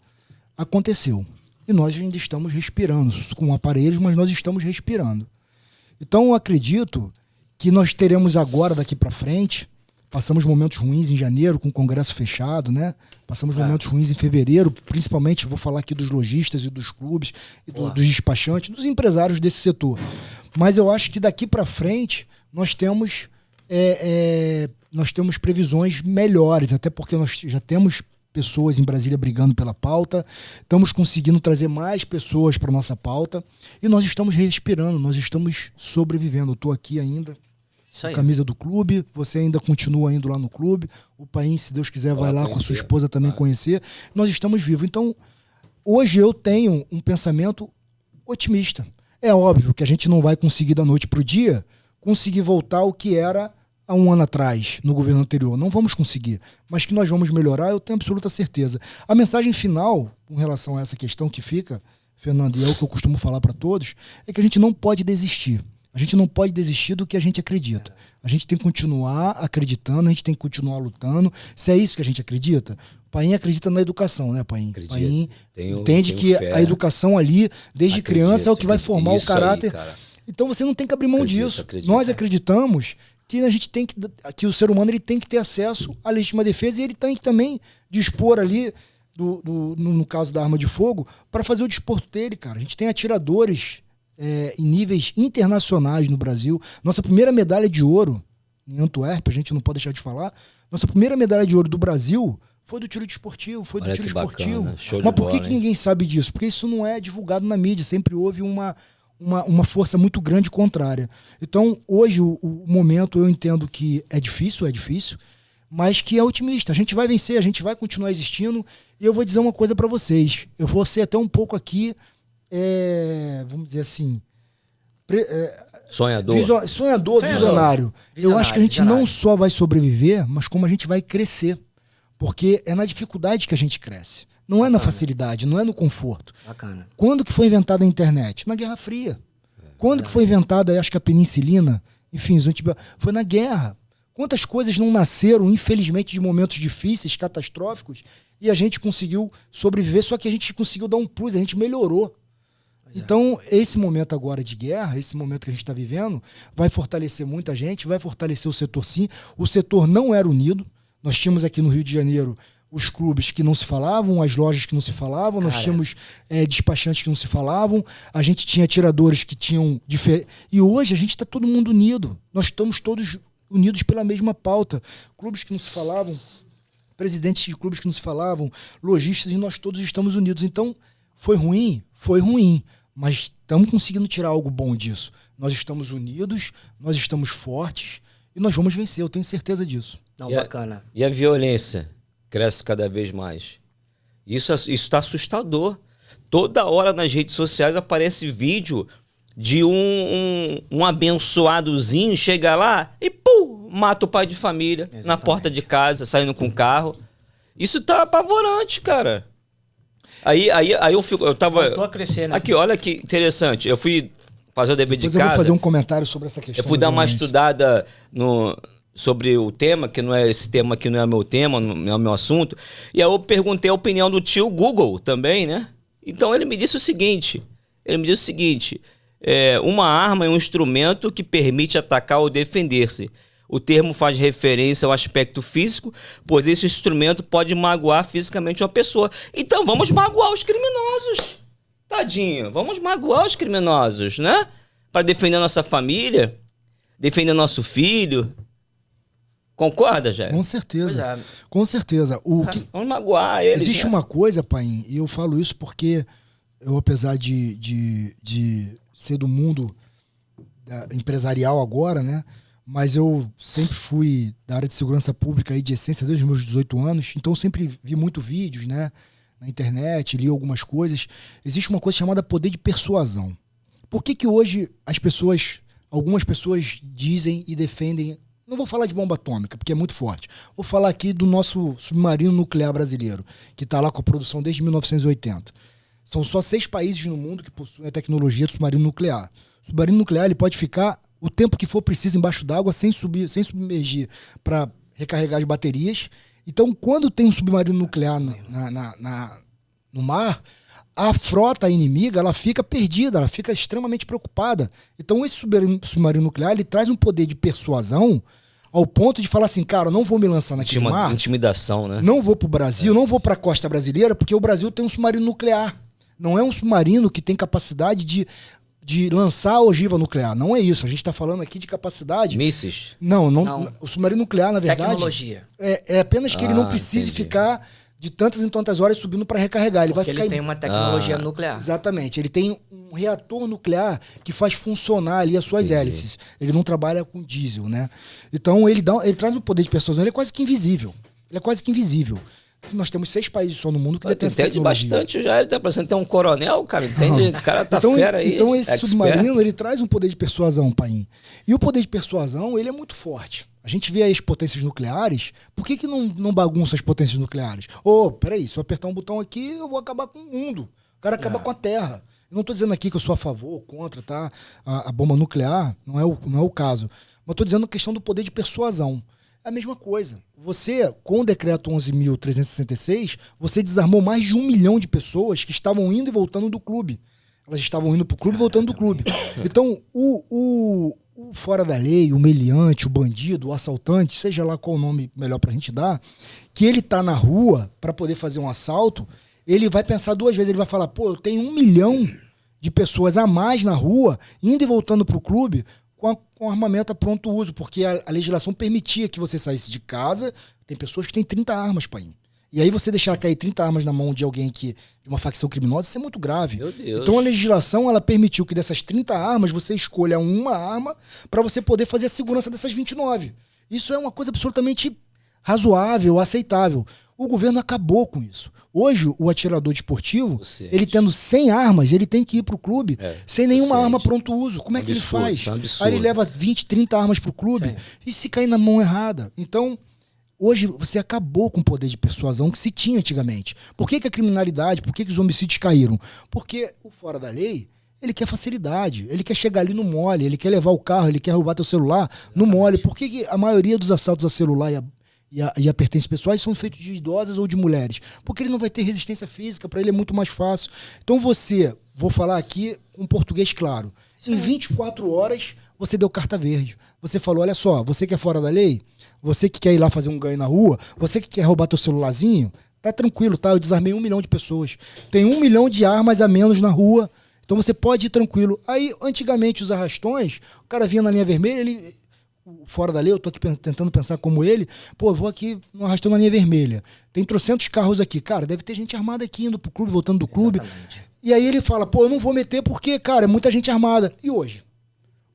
aconteceu. E nós ainda estamos respirando, com aparelhos, mas nós estamos respirando. Então eu acredito que nós teremos agora, daqui para frente, passamos momentos ruins em janeiro, com o congresso fechado, né? Passamos momentos ruins em fevereiro, principalmente, vou falar aqui dos lojistas e dos clubes, e dos despachantes, dos empresários desse setor. Mas eu acho que daqui para frente nós temos previsões melhores, até porque nós já temos pessoas em Brasília brigando pela pauta, estamos conseguindo trazer mais pessoas para nossa pauta e nós estamos respirando, nós estamos sobrevivendo. Eu estou aqui ainda, com a camisa do clube, você ainda continua indo lá no clube, o Paim, se Deus quiser, vai lá com a sua esposa também conhecer. Nós estamos vivos. Então, hoje eu tenho um pensamento otimista. É óbvio que a gente não vai conseguir da noite para o dia conseguir voltar ao que era há um ano atrás, no governo anterior. Não vamos conseguir. Mas que nós vamos melhorar, eu tenho absoluta certeza. A mensagem final, com relação a essa questão que fica, Fernando, e é o que eu costumo falar para todos, é que a gente não pode desistir. A gente não pode desistir do que a gente acredita. A gente tem que continuar acreditando, a gente tem que continuar lutando. Se é isso que a gente acredita, o Paim acredita na educação, né, Paim? Paim entende que a educação ali, desde criança, é o que vai formar o caráter. Aí, então você não tem que abrir mão disso. Nós acreditamos que a gente tem que o ser humano ele tem que ter acesso à legítima defesa e ele tem que também dispor ali, no caso da arma de fogo, para fazer o desporto dele, cara. A gente tem atiradores em níveis internacionais no Brasil. Nossa primeira medalha de ouro em Antuérpia, a gente não pode deixar de falar, nossa primeira medalha de ouro do Brasil foi do tiro desportivo, Mas por que ninguém sabe disso? Porque isso não é divulgado na mídia, sempre houve uma força muito grande contrária. Então, hoje, o momento, eu entendo que é difícil, mas que é otimista. A gente vai vencer, a gente vai continuar existindo. E eu vou dizer uma coisa para vocês. Eu vou ser até um pouco aqui, vamos dizer assim... Sonhador, visionário. Eu acho que a gente não só vai sobreviver, mas como a gente vai crescer. Porque é na dificuldade que a gente cresce. Não é na facilidade, não é no conforto. Bacana. Quando que foi inventada a internet? Na Guerra Fria. Quando que foi inventada, acho que a penicilina? Enfim, foi na guerra. Quantas coisas não nasceram, infelizmente, de momentos difíceis, catastróficos, e a gente conseguiu sobreviver, só que a gente conseguiu dar um plus, a gente melhorou. Então, esse momento agora de guerra, esse momento que a gente está vivendo, vai fortalecer muita gente, vai fortalecer o setor sim. O setor não era unido. Nós tínhamos aqui no Rio de Janeiro os clubes que não se falavam, as lojas que não se falavam, nós tínhamos despachantes que não se falavam, a gente tinha atiradores que tinham... E hoje a gente está todo mundo unido. Nós estamos todos unidos pela mesma pauta. Clubes que não se falavam, presidentes de clubes que não se falavam, lojistas, e nós todos estamos unidos. Então, foi ruim, mas estamos conseguindo tirar algo bom disso. Nós estamos unidos, nós estamos fortes e nós vamos vencer, eu tenho certeza disso. Não, bacana. E a violência cresce cada vez mais. Isso está assustador. Toda hora nas redes sociais aparece vídeo de um abençoadozinho chega lá e pum, mata o pai de família. Exatamente. Na porta de casa, saindo com o carro. Isso tá apavorante, cara. Aí eu tava... Voltou a crescer, né? Aqui, olha que interessante. Eu fui fazer o dever de casa. Eu vou fazer um comentário sobre essa questão. Eu fui dar uma estudada sobre o tema, que não é esse tema que não é meu tema, não é o meu assunto. E aí eu perguntei a opinião do tio Google também, né? Então ele me disse o seguinte. Uma arma é um instrumento que permite atacar ou defender-se. O termo faz referência ao aspecto físico, pois esse instrumento pode magoar fisicamente uma pessoa. Então vamos magoar os criminosos. Tadinho, vamos magoar os criminosos, né? Para defender a nossa família, defender nosso filho. Concorda, Jair? Com certeza. Com certeza. Vamos magoar eles. Existe uma coisa, Paim, e eu falo isso porque eu, apesar de ser do mundo empresarial agora, né? Mas eu sempre fui da área de segurança pública aí de essência desde os meus 18 anos, então eu sempre vi muito vídeos, né, na internet, li algumas coisas. Existe uma coisa chamada poder de persuasão. Por que hoje algumas pessoas dizem e defendem... Não vou falar de bomba atômica, porque é muito forte. Vou falar aqui do nosso submarino nuclear brasileiro, que está lá com a produção desde 1980. São só 6 países no mundo que possuem a tecnologia do submarino nuclear. O submarino nuclear ele pode ficar o tempo que for preciso embaixo d'água, sem submergir, para recarregar as baterias. Então, quando tem um submarino nuclear no mar, a frota inimiga ela fica perdida, ela fica extremamente preocupada. Então, esse submarino nuclear ele traz um poder de persuasão ao ponto de falar assim, cara, não vou me lançar naquele mar. Intimidação, né? Não vou pro Brasil, não vou pra costa brasileira, porque o Brasil tem um submarino nuclear. Não é um submarino que tem capacidade de lançar a ogiva nuclear. Não é isso. A gente está falando aqui de capacidade... Mísseis? Não. O submarino nuclear, na verdade... Tecnologia. É apenas que ele não precise ficar de tantas em tantas horas subindo para recarregar. Ele tem uma tecnologia nuclear. Exatamente. Ele tem um reator nuclear que faz funcionar ali as suas hélices. Ele não trabalha com diesel, né? Então, ele traz um poder de persuasão. Ele é quase que invisível. Nós temos 6 países só no mundo que detêm essa tecnologia. Bastante já, ele tá parecendo ter um coronel, cara. Entende? O cara tá fera aí. Então esse submarino, ele traz um poder de persuasão, Paim. E o poder de persuasão, ele é muito forte. A gente vê aí as potências nucleares, por que não bagunça as potências nucleares? Peraí, se eu apertar um botão aqui, eu vou acabar com o mundo. O cara acaba com a Terra. Eu não tô dizendo aqui que eu sou a favor ou contra, tá? A bomba nuclear, não é o caso. Mas eu tô dizendo a questão do poder de persuasão. É a mesma coisa. Você, com o decreto 11.366, você desarmou mais de 1 milhão de pessoas que estavam indo e voltando do clube. Elas estavam indo pro clube e voltando do clube. Então, o fora da lei, o meliante, o bandido, o assaltante, seja lá qual o nome melhor pra gente dar, que ele tá na rua para poder fazer um assalto, ele vai pensar 2 vezes. Ele vai falar, eu tenho 1 milhão de pessoas a mais na rua, indo e voltando pro clube, com armamento a pronto uso, porque a legislação permitia que você saísse de casa. Tem pessoas que têm 30 armas, pai. E aí você deixar cair 30 armas na mão de alguém de uma facção criminosa, isso é muito grave. Meu Deus. Então a legislação ela permitiu que dessas 30 armas você escolha uma arma para você poder fazer a segurança dessas 29. Isso é uma coisa absolutamente razoável, aceitável. O governo acabou com isso. Hoje, o atirador desportivo, ele tendo 100 armas, ele tem que ir pro clube sem nenhuma arma pronto uso. Como é que ele faz? Aí ele leva 20, 30 armas pro clube e se cair na mão errada. Então, hoje você acabou com o poder de persuasão que se tinha antigamente. Por que a criminalidade, por que os homicídios caíram? Porque o fora da lei, ele quer facilidade, ele quer chegar ali no mole, ele quer levar o carro, ele quer roubar teu celular no mole. Por que a maioria dos assaltos a celular e a pertences pessoais são feitos de idosas ou de mulheres? Porque ele não vai ter resistência física, para ele é muito mais fácil. Então vou falar aqui com português claro, em 24 horas você deu carta verde. Você falou, olha só, você que é fora da lei, você que quer ir lá fazer um ganho na rua, você que quer roubar teu celularzinho, tá tranquilo, tá? Eu desarmei 1 milhão de pessoas. Tem 1 milhão de armas a menos na rua, então você pode ir tranquilo. Aí, antigamente, os arrastões, o cara vinha na linha vermelha, ele... Fora da lei, eu tô aqui tentando pensar como ele. Eu vou aqui no arrastão na linha vermelha. Tem 300 carros aqui. Cara, deve ter gente armada aqui indo pro clube, voltando do clube. Exatamente. E aí ele fala, eu não vou meter porque, cara, é muita gente armada. E hoje?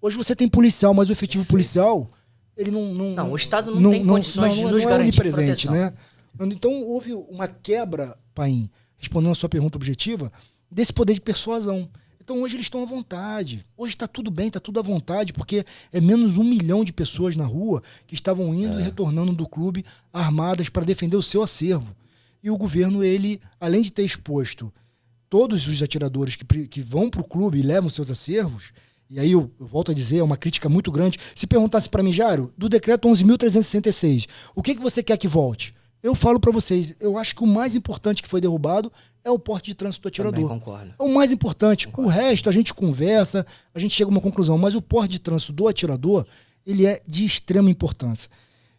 Hoje você tem policial, mas o efetivo policial, ele não... o Estado não tem condições de nos garantir presente, né? Então houve uma quebra, Paim, respondendo a sua pergunta objetiva, desse poder de persuasão. Então hoje eles estão à vontade. Hoje está tudo bem, está tudo à vontade, porque é menos 1 milhão de pessoas na rua que estavam indo e retornando do clube armadas para defender o seu acervo. E o governo, ele, além de ter exposto todos os atiradores que vão para o clube e levam seus acervos, e aí eu volto a dizer, é uma crítica muito grande. Se perguntasse para mim, Jário, do decreto 11.366, o que você quer que volte? Eu falo para vocês, eu acho que o mais importante que foi derrubado é o porte de trânsito do atirador. Também concordo. É o mais importante. Concordo. O resto a gente conversa, a gente chega a uma conclusão, mas o porte de trânsito do atirador, ele é de extrema importância.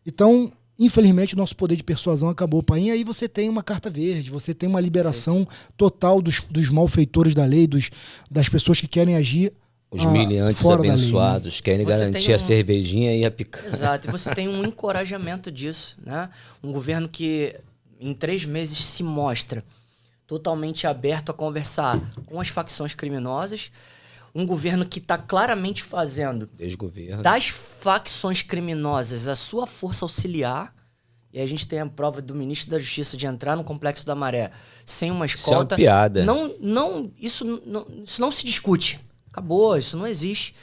Então, infelizmente, o nosso poder de persuasão acabou, Paim. Aí você tem uma carta verde, você tem uma liberação total dos malfeitores da lei, das pessoas que querem agir. Os miliantes abençoados, lei, né? Querem garantir a cervejinha e a picanha. Exato, e você tem um encorajamento disso, né? Um governo que em 3 meses se mostra totalmente aberto a conversar com as facções criminosas, um governo que está claramente fazendo das facções criminosas a sua força auxiliar, e a gente tem a prova do ministro da Justiça de entrar no Complexo da Maré sem uma escolta... Isso é uma piada. Isso não se discute. Acabou, isso não existe.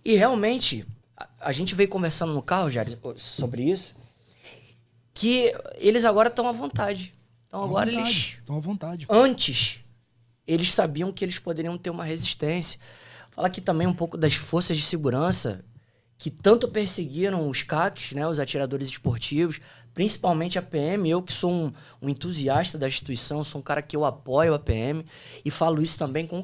E realmente, a gente veio conversando no carro, Jair, sobre isso, que eles agora estão à vontade. Então agora eles... Estão à vontade. Antes, eles sabiam que eles poderiam ter uma resistência. Falar aqui também um pouco das forças de segurança que tanto perseguiram os CACs, né, os atiradores esportivos, principalmente a PM. Eu que sou um entusiasta da instituição, sou um cara que eu apoio a PM e falo isso também com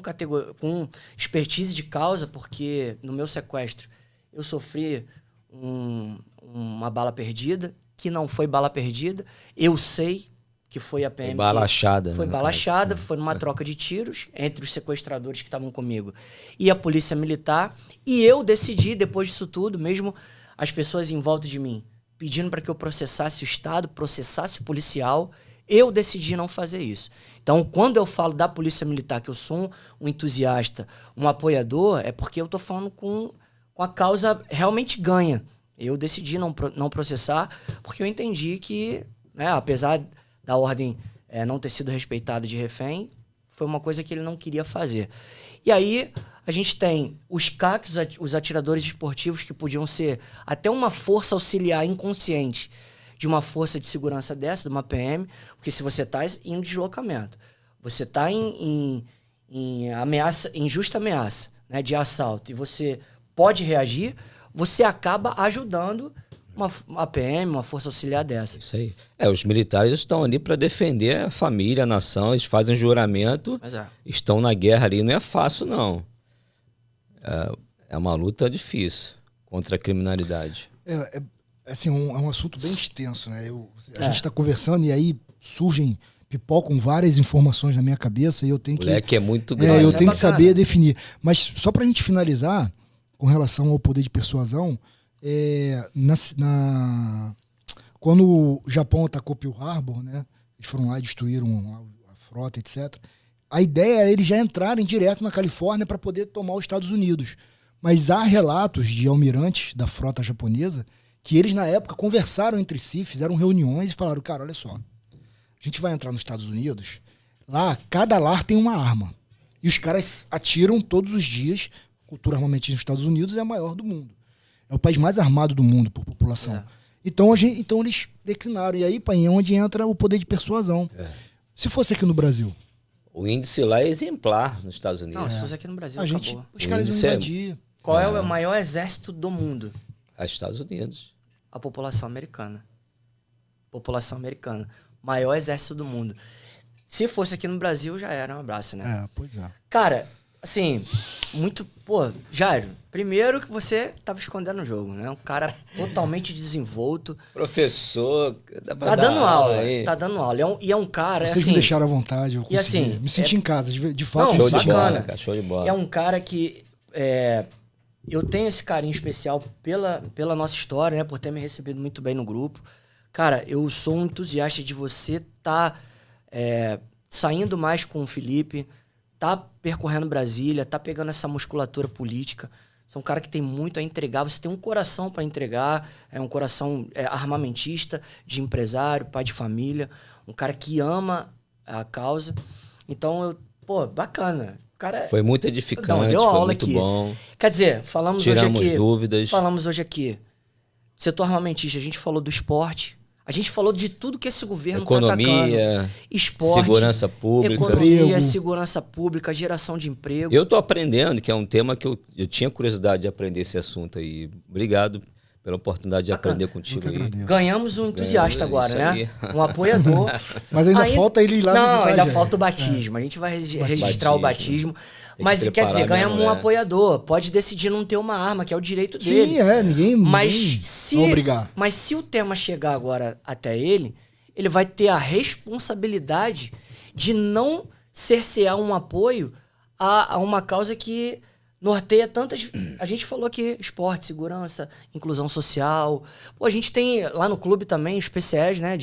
expertise de causa, porque no meu sequestro eu sofri uma bala perdida, que não foi bala perdida. Eu sei que foi a PM. Foi bala achada. Foi bala achada, foi numa troca de tiros entre os sequestradores que estavam comigo e a polícia militar. E eu decidi, depois disso tudo, mesmo as pessoas em volta de mim pedindo para que eu processasse o Estado, processasse o policial, eu decidi não fazer isso. Então, quando eu falo da polícia militar, que eu sou um entusiasta, um apoiador, é porque eu estou falando com a causa realmente ganha. Eu decidi não processar, porque eu entendi que, né, apesar da ordem não ter sido respeitada de refém, foi uma coisa que ele não queria fazer. E aí a gente tem os CACs, os atiradores esportivos, que podiam ser até uma força auxiliar inconsciente de uma força de segurança dessa, de uma PM, porque se você está em deslocamento, você está em ameaça, em justa ameaça, né, de assalto, e você pode reagir, você acaba ajudando uma PM, uma força auxiliar dessa. Isso aí. Os militares estão ali para defender a família, a nação, eles fazem juramento, estão na guerra ali, não é fácil não. É uma luta difícil contra a criminalidade. Assim, é um assunto bem extenso, né? A gente está conversando e aí pipocam várias informações na minha cabeça e eu tenho que é muito grande. Eu tenho que saber definir. Mas só para a gente finalizar, com relação ao poder de persuasão, quando o Japão atacou Pearl Harbor, né, eles foram lá e destruíram a frota, etc. A ideia é eles já entrarem direto na Califórnia para poder tomar os Estados Unidos. Mas há relatos de almirantes da frota japonesa que eles, na época, conversaram entre si, fizeram reuniões e falaram, cara, olha só, a gente vai entrar nos Estados Unidos, lá cada lar tem uma arma. E os caras atiram todos os dias. A cultura armamentista nos Estados Unidos é a maior do mundo. É o país mais armado do mundo por população. Então eles declinaram. E aí, pai, é onde entra o poder de persuasão. Se fosse aqui no Brasil... O índice lá é exemplar nos Estados Unidos. Não, se fosse aqui no Brasil, os caras iam invadir. Qual é o maior exército do mundo? Os Estados Unidos. A população americana. População americana. Maior exército do mundo. Se fosse aqui no Brasil, já era um abraço, né? Pois é. Cara, assim, muito... Pô, Jairo, primeiro que você tava escondendo o jogo, né? Um cara totalmente desenvolto. Professor... Tá dando aula, tá dando aula. E é um cara, Vocês me deixaram à vontade, eu consegui. Me senti em casa, de fato. Show de bola, cara, show de bola. É um cara que... eu tenho esse carinho especial pela nossa história, né? Por ter me recebido muito bem no grupo. Cara, eu sou um entusiasta de você saindo mais com o Felipe, tá percorrendo Brasília, tá pegando essa musculatura política. Você é um cara que tem muito a entregar, você tem um coração para entregar, é um coração armamentista, de empresário, pai de família, um cara que ama a causa. Então, bacana. Cara, foi muito edificante, deu aula, foi muito aqui. Bom. Quer dizer, falamos hoje aqui. Setor armamentista, a gente falou do esporte, a gente falou de tudo que esse governo está atacando. Economia, esporte, segurança pública. Economia, segurança pública, geração de emprego. Eu estou aprendendo, que é um tema que eu tinha curiosidade de aprender esse assunto aí. Obrigado pela oportunidade de aprender contigo aí. Ganhamos um entusiasta agora, né? Um apoiador. Mas ainda falta ele ir lá visitar. Não, ainda falta o batismo. A gente vai registrar o batismo. Mas quer dizer, ganhamos um apoiador. Pode decidir não ter uma arma, que é o direito dele. Sim, ninguém não obrigar. Mas se o tema chegar agora até ele vai ter a responsabilidade de não cercear um apoio a uma causa que norteia tantas... A gente falou aqui, esporte, segurança, inclusão social. Pô, a gente tem lá no clube também os PCEs, né?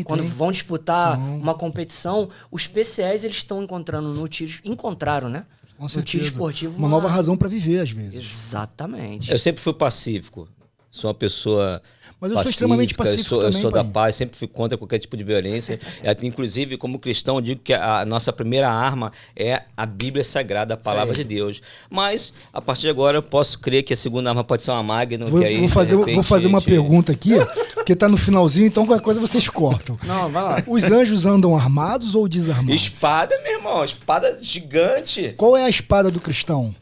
Quando vão disputar uma competição, os PCEs eles estão encontrando no tiro... Encontraram, né? Com certeza. No tiro esportivo. Uma nova razão para viver, às vezes. Exatamente. Eu sempre fui pacífico. Sou uma pessoa... Mas eu sou extremamente pacífico também, eu sou da paz, sempre fui contra qualquer tipo de violência. Inclusive, como cristão, eu digo que a nossa primeira arma é a Bíblia Sagrada, a palavra de Deus. Mas, a partir de agora, eu posso crer que a segunda arma pode ser uma Magnum. Vou fazer uma pergunta aqui, porque tá no finalzinho, então qualquer coisa vocês cortam. Não, vai lá. Os anjos andam armados ou desarmados? Espada, meu irmão, espada gigante. Qual é a espada do cristão?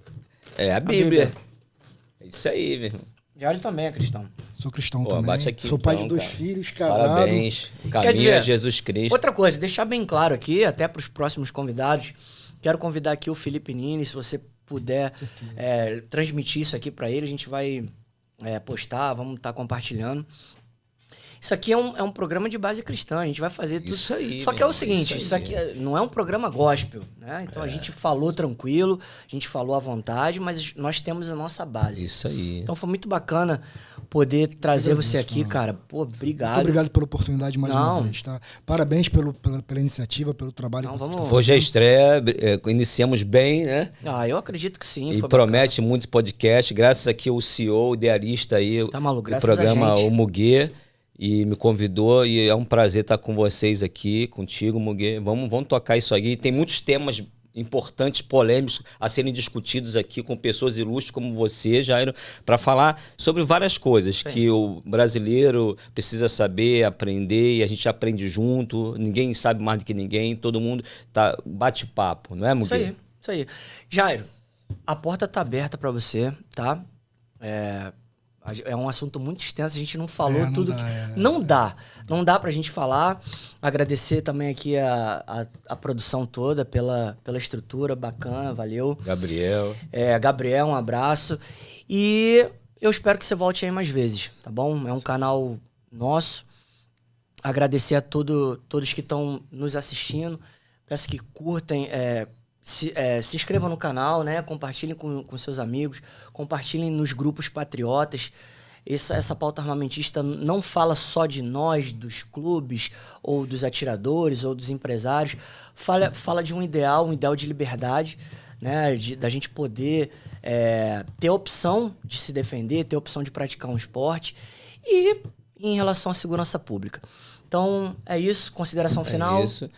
É a Bíblia. É isso aí, meu irmão. Jário também é cristão. Sou cristão também. Bate aqui, sou pai então, de 2 filhos, casado. Parabéns. Caminho a Jesus Cristo. Outra coisa, deixar bem claro aqui, até para os próximos convidados, quero convidar aqui o Felipe Nini, se você puder transmitir isso aqui para ele, a gente vai postar, vamos estar compartilhando. Isso aqui é um programa de base cristã, a gente vai fazer tudo. Isso aí. Só que é o seguinte, isso aqui não é um programa gospel, né? Então a gente falou tranquilo, a gente falou à vontade, mas nós temos a nossa base. Isso aí. Então foi muito bacana poder trazer você aqui, cara. Pô, obrigado. Muito obrigado pela oportunidade mais uma vez, tá? Parabéns pela iniciativa, pelo trabalho que você está fazendo. Hoje é a estreia, iniciamos bem, né? Eu acredito que sim. E promete muitos podcasts, graças aqui ao CEO, idealista aí, tá maluco, do programa O Muguê. E me convidou e é um prazer estar com vocês aqui, contigo, Muguê. Vamos tocar isso aqui. Tem muitos temas importantes, polêmicos a serem discutidos aqui com pessoas ilustres como você, Jairo, para falar sobre várias coisas que o brasileiro precisa saber, aprender, e a gente aprende junto. Ninguém sabe mais do que ninguém, todo mundo bate papo, não é, Muguê? Isso aí. Jairo, a porta tá aberta para você, tá? É um assunto muito extenso, a gente não falou tudo. Não dá pra gente falar. Agradecer também aqui a produção toda pela estrutura bacana, valeu. Gabriel, um abraço. E eu espero que você volte aí mais vezes, tá bom? É um canal nosso. Agradecer a todos que estão nos assistindo. Peço que curtem, se inscrevam no canal, né? Compartilhem com seus amigos, compartilhem nos grupos patriotas. Essa pauta armamentista não fala só de nós, dos clubes, ou dos atiradores, ou dos empresários. Fala de um ideal de liberdade, né? Da gente poder ter a opção de se defender, ter a opção de praticar um esporte. E em relação à segurança pública. Então, é isso. Consideração final? É isso.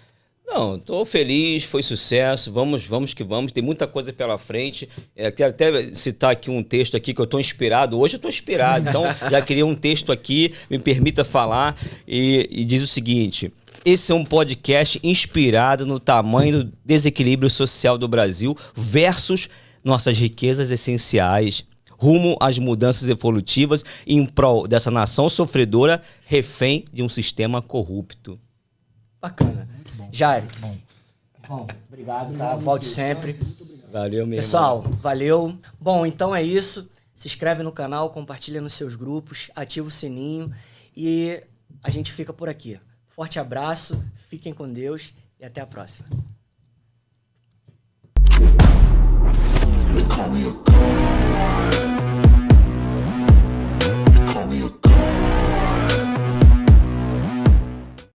Não, estou feliz, foi sucesso, vamos que vamos, tem muita coisa pela frente. Quero até citar aqui um texto aqui que eu estou inspirado, hoje eu estou inspirado, então já queria um texto aqui, me permita falar, e diz o seguinte: esse é um podcast inspirado no tamanho do desequilíbrio social do Brasil versus nossas riquezas essenciais, rumo às mudanças evolutivas em prol dessa nação sofredora, refém de um sistema corrupto. Bacana. Jairo. Bom, obrigado, tá? Volte sempre. Valeu mesmo. Pessoal, valeu. Bom, então é isso. Se inscreve no canal, compartilha nos seus grupos, ativa o sininho e a gente fica por aqui. Forte abraço, fiquem com Deus e até a próxima.